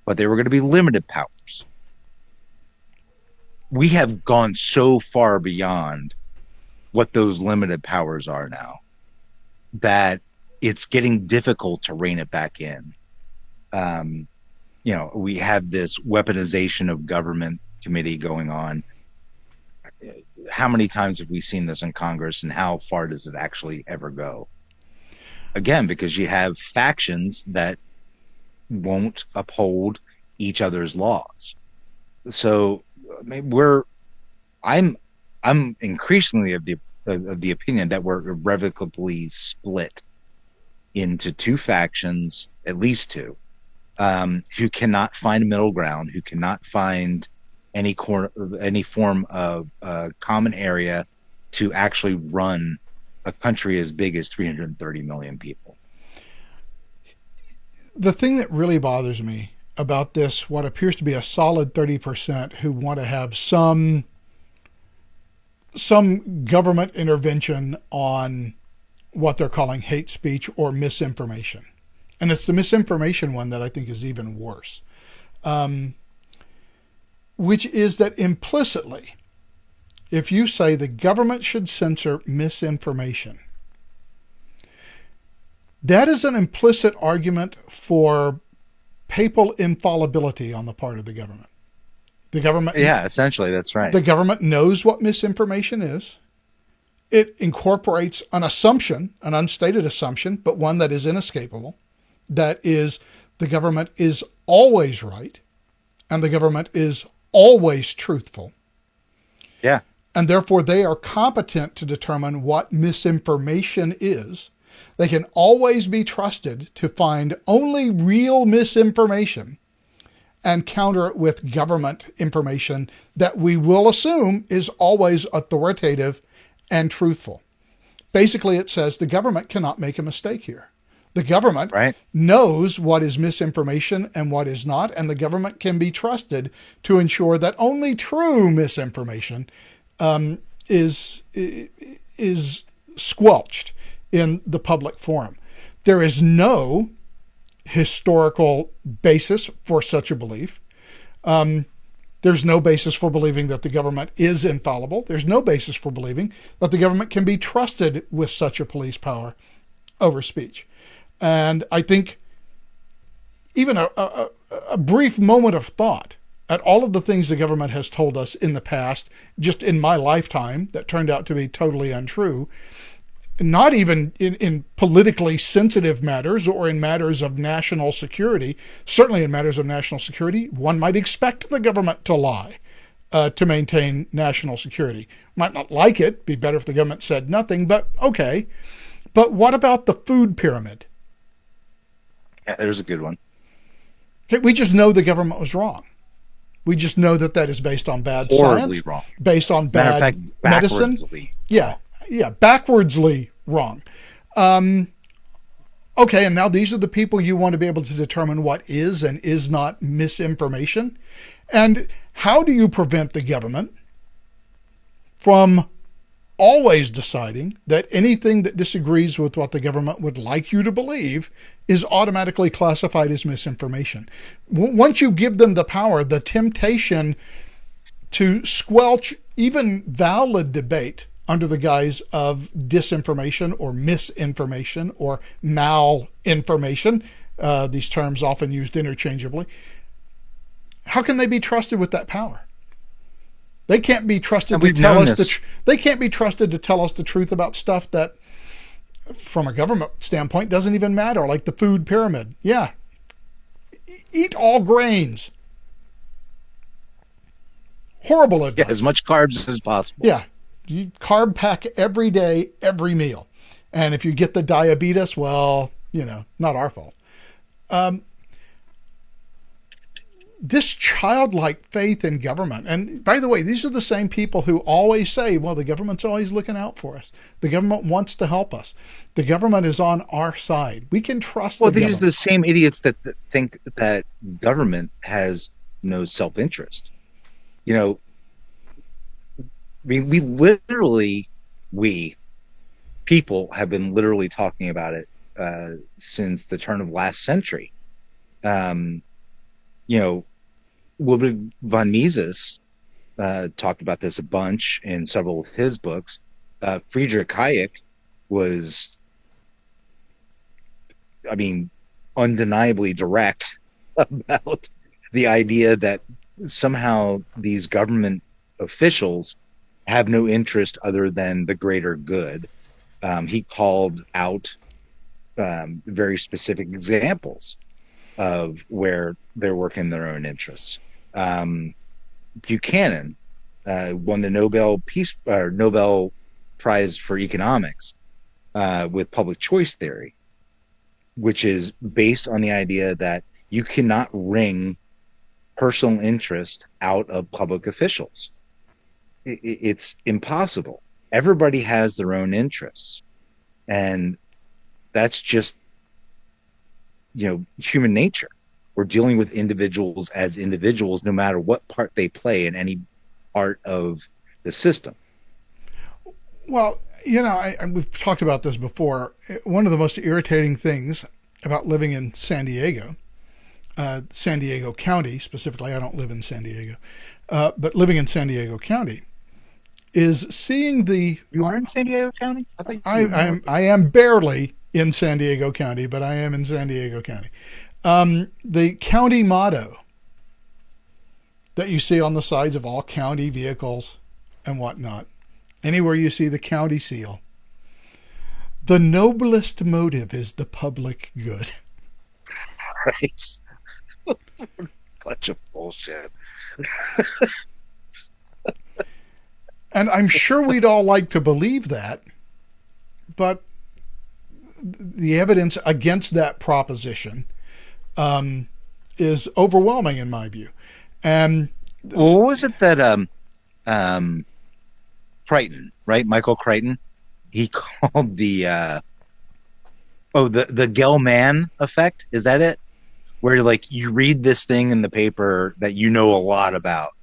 but they were going to be limited powers. We have gone so far beyond what those limited powers are now that it's getting difficult to rein it back in. We have this weaponization of government committee going on. How many times have we seen this in Congress, and how far does it actually ever go? Again, because you have factions that won't uphold each other's laws. So I'm increasingly of the opinion that we're irrevocably split into two factions, at least two, who cannot find a middle ground, who cannot find any form of common area to actually run a country as big as 330 million people. The thing that really bothers me about this, what appears to be a solid 30% who want to have some government intervention on what they're calling hate speech or misinformation. And it's the misinformation one that I think is even worse, which is that implicitly, if you say the government should censor misinformation, that is an implicit argument for papal infallibility on the part of the government. The government, yeah, essentially, that's right. The government knows what misinformation is. It incorporates an assumption, an unstated assumption, but one that is inescapable. That is, the government is always right, and the government is always truthful. Yeah. And therefore, they are competent to determine what misinformation is. They can always be trusted to find only real misinformation and counter it with government information that we will assume is always authoritative and truthful. Basically, it says the government cannot make a mistake here. The government knows what is misinformation and what is not, and the government can be trusted to ensure that only true misinformation is squelched in the public forum. There is no historical basis for such a belief. There's no basis for believing that the government is infallible. There's no basis for believing that the government can be trusted with such a police power over speech. And I think even a brief moment of thought at all of the things the government has told us in the past, just in my lifetime, that turned out to be totally untrue, not even in politically sensitive matters or in matters of national security. Certainly in matters of national security, one might expect the government to lie to maintain national security. Might not like it, be better if the government said nothing, but okay. But what about the food pyramid? Yeah, there's a good one. Okay, we just know the government was wrong. We just know that that is based on bad Horribly science, wrong. Based on bad medicine. Backwardsly wrong. Okay, and now these are the people you want to be able to determine what is and is not misinformation. And how do you prevent the government from always deciding that anything that disagrees with what the government would like you to believe is automatically classified as misinformation? Once you give them the power, the temptation to squelch even valid debate under the guise of disinformation or misinformation or malinformation, these terms often used interchangeably, how can they be trusted with that power? They can't be trusted to tell us they can't be trusted to tell us the truth about stuff that, from a government standpoint, doesn't even matter, like the food pyramid. Yeah, eat all grains. Horrible advice. Yeah, as much carbs as possible. Yeah, you carb pack every day, every meal, and if you get the diabetes, well, not our fault. This childlike faith in government, and by the way, these are the same people who always say, well, the government's always looking out for us. The government wants to help us. The government is on our side. We can trust the government. Well, these are the same idiots that think that government has no self-interest. We people have been literally talking about it since the turn of last century. Wilbur von Mises talked about this a bunch in several of his books. Friedrich Hayek was, undeniably direct about the idea that somehow these government officials have no interest other than the greater good. He called out very specific examples of where they're working their own interests. Buchanan won the Nobel Prize for Economics with public choice theory, which is based on the idea that you cannot wring personal interest out of public officials. It's impossible. Everybody has their own interests, and that's just human nature. We're dealing with individuals as individuals, no matter what part they play in any part of the system. Well, we've talked about this before. One of the most irritating things about living in San Diego County specifically, I don't live in San Diego, but living in San Diego County, is seeing the... You are in San Diego County? I am barely in San Diego County, but I am in San Diego County. The county motto that you see on the sides of all county vehicles and whatnot, anywhere you see the county seal, the noblest motive is the public good. Right. Bunch of bullshit. And I'm sure we'd all like to believe that, but the evidence against that proposition is overwhelming in my view. And well, what was it that Crichton, right? Michael Crichton, he called the Gell-Mann effect. Is that it? Where like you read this thing in the paper that you know a lot about,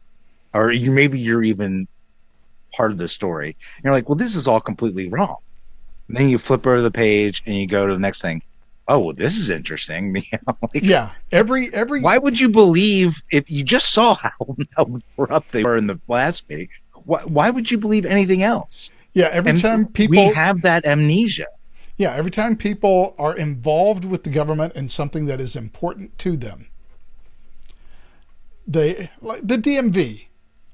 or you're even part of the story. And you're like, well, this is all completely wrong. And then you flip over the page and you go to the next thing. Oh, well, this is interesting. Yeah. Every. Why would you believe if you just saw how corrupt they were in the last page? Why would you believe anything else? Yeah. Every time people we have that amnesia. Yeah. Every time people are involved with the government in something that is important to them, like the DMV.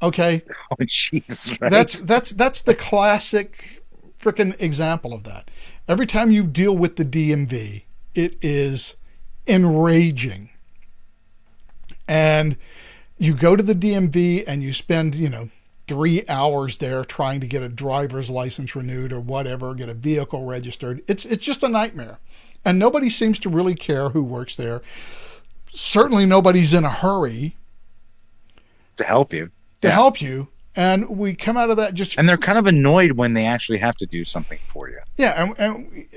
Okay. Oh, Jesus. Right. That's the classic freaking example of that. Every time you deal with the DMV, it is enraging. And you go to the DMV and you spend, 3 hours there trying to get a driver's license renewed or whatever, get a vehicle registered. It's just a nightmare. And nobody seems to really care who works there. Certainly nobody's in a hurry to help you. And we come out of that and they're kind of annoyed when they actually have to do something for you. Yeah,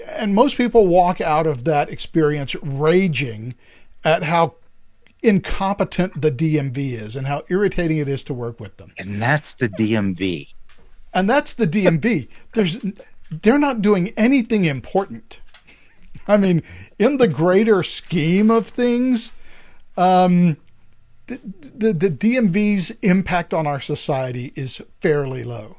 and most people walk out of that experience raging at how incompetent the DMV is and how irritating it is to work with them. And that's the DMV. They're not doing anything important. I mean, in the greater scheme of things, the DMV's impact on our society is fairly low.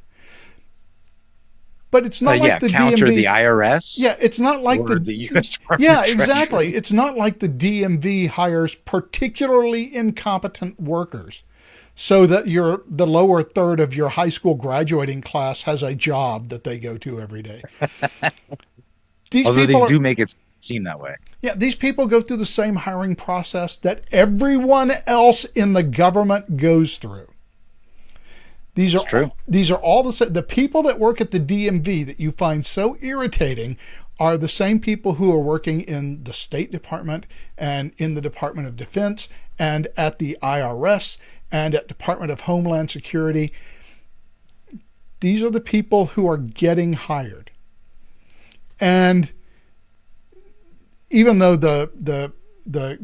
But it's not like the counter DMV, the IRS. Yeah, it's not like the US Department Yeah, of exactly. Treasury. It's not like the DMV hires particularly incompetent workers so that the lower third of your high school graduating class has a job that they go to every day. Although they do make it seem that way. Yeah, these people go through the same hiring process that everyone else in the government goes through. These are all the people that work at the DMV that you find so irritating are the same people who are working in the State Department and in the Department of Defense and at the IRS and at Department of Homeland Security. These are the people who are getting hired. And even though the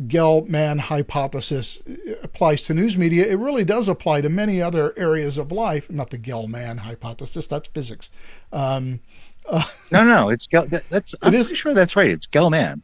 Gell-Mann hypothesis applies to news media, it really does apply to many other areas of life. Not the Gell-Mann hypothesis, that's physics. No, it's I'm pretty sure that's right. It's Gell-Mann.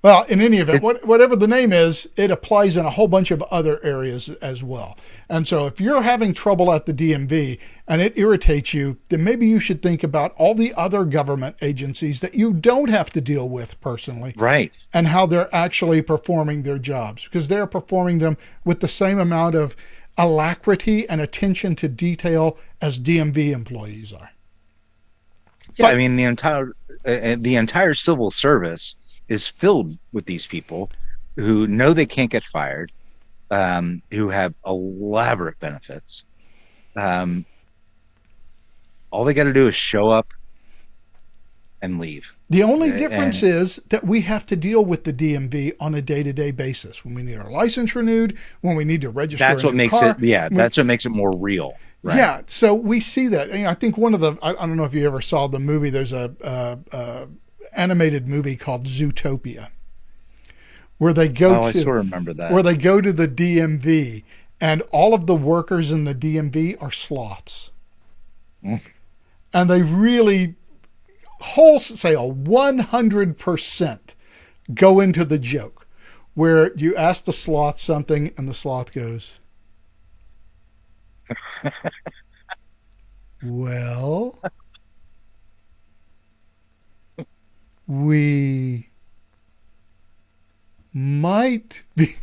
Well, in any event, whatever the name is, it applies in a whole bunch of other areas as well. And so if you're having trouble at the DMV and it irritates you, then maybe you should think about all the other government agencies that you don't have to deal with personally. Right. And how they're actually performing their jobs, because they're performing them with the same amount of alacrity and attention to detail as DMV employees are. Yeah, I mean, the entire civil service is filled with these people who know they can't get fired, who have elaborate benefits. All they got to do is show up and leave. The only difference is that we have to deal with the DMV on a day-to-day basis. When we need our license renewed, when we need to register that's what makes car, it. Yeah, that's what makes it more real. Right? Yeah, so we see that. I think one of the I don't know if you ever saw the movie. There's a animated movie called Zootopia, where they go I sort of remember that. Where they go to the DMV, and all of the workers in the DMV are sloths, and they really say 100% go into the joke, where you ask the sloth something, and the sloth goes, "Well, we might be."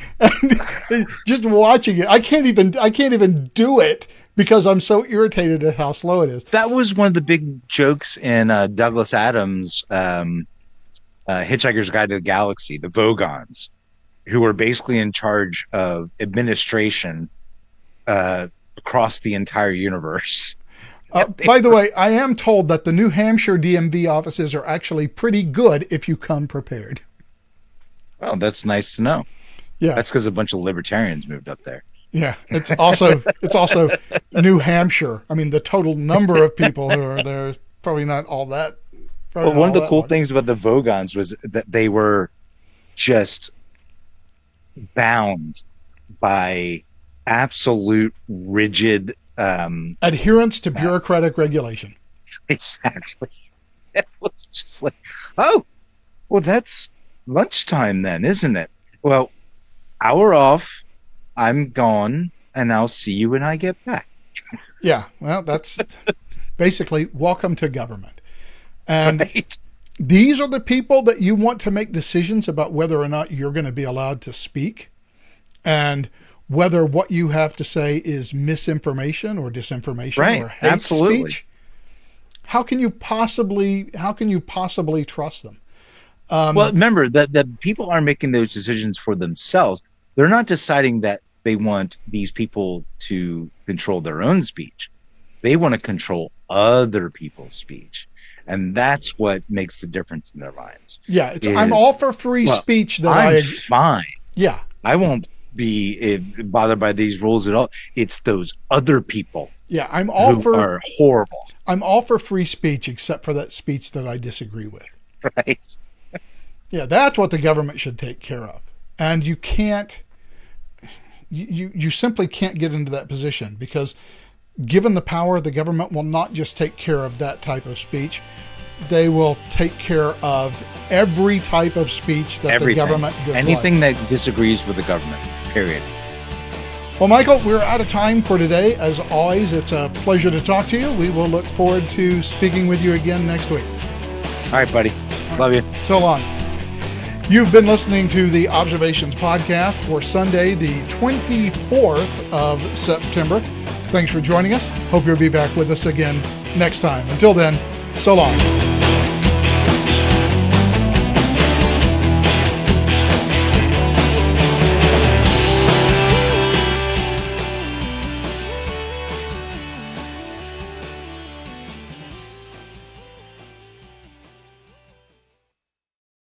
Just watching it, I can't even do it because I'm so irritated at how slow it is. That was one of the big jokes in Douglas Adams' Hitchhiker's Guide to the Galaxy, the Vogons, who were basically in charge of administration across the entire universe. By the way, I am told that the New Hampshire DMV offices are actually pretty good if you come prepared. Well, that's nice to know. Yeah, that's because a bunch of libertarians moved up there. Yeah, it's also New Hampshire. I mean, the total number of people who are there is probably not all that. Well, one of the cool things about the Vogons was that they were just bound by absolute rigid adherence to bureaucratic regulation. Exactly. It was just like, oh, well, that's lunchtime then, isn't it? Well, hour off, I'm gone, and I'll see you when I get back. Yeah, well, that's basically welcome to government. And right. These are the people that you want to make decisions about whether or not you're going to be allowed to speak, and whether what you have to say is misinformation or disinformation right. or hate Absolutely. speech. How can you possibly trust them? Well, remember that the people aren't making those decisions for themselves. They're not deciding that they want these people to control their own speech. They want to control other people's speech. And that's what makes the difference in their minds. Yeah, I'm all for free speech. I'm fine. Yeah. I won't be bothered by these rules at all. It's those other people. Yeah, I'm all who are horrible. I'm all for free speech except for that speech that I disagree with. Right. Yeah, that's what the government should take care of. And you can't, you simply can't get into that position, because given the power, the government will not just take care of that type of speech. They will take care of every type of speech that the government dislikes. Anything that disagrees with the government, period. Well, Michael, we're out of time for today. As always, it's a pleasure to talk to you. We will look forward to speaking with you again next week. All right, buddy. Love you. So long. You've been listening to the Observations Podcast for Sunday, the 24th of September. Thanks for joining us. Hope you'll be back with us again next time. Until then, so long.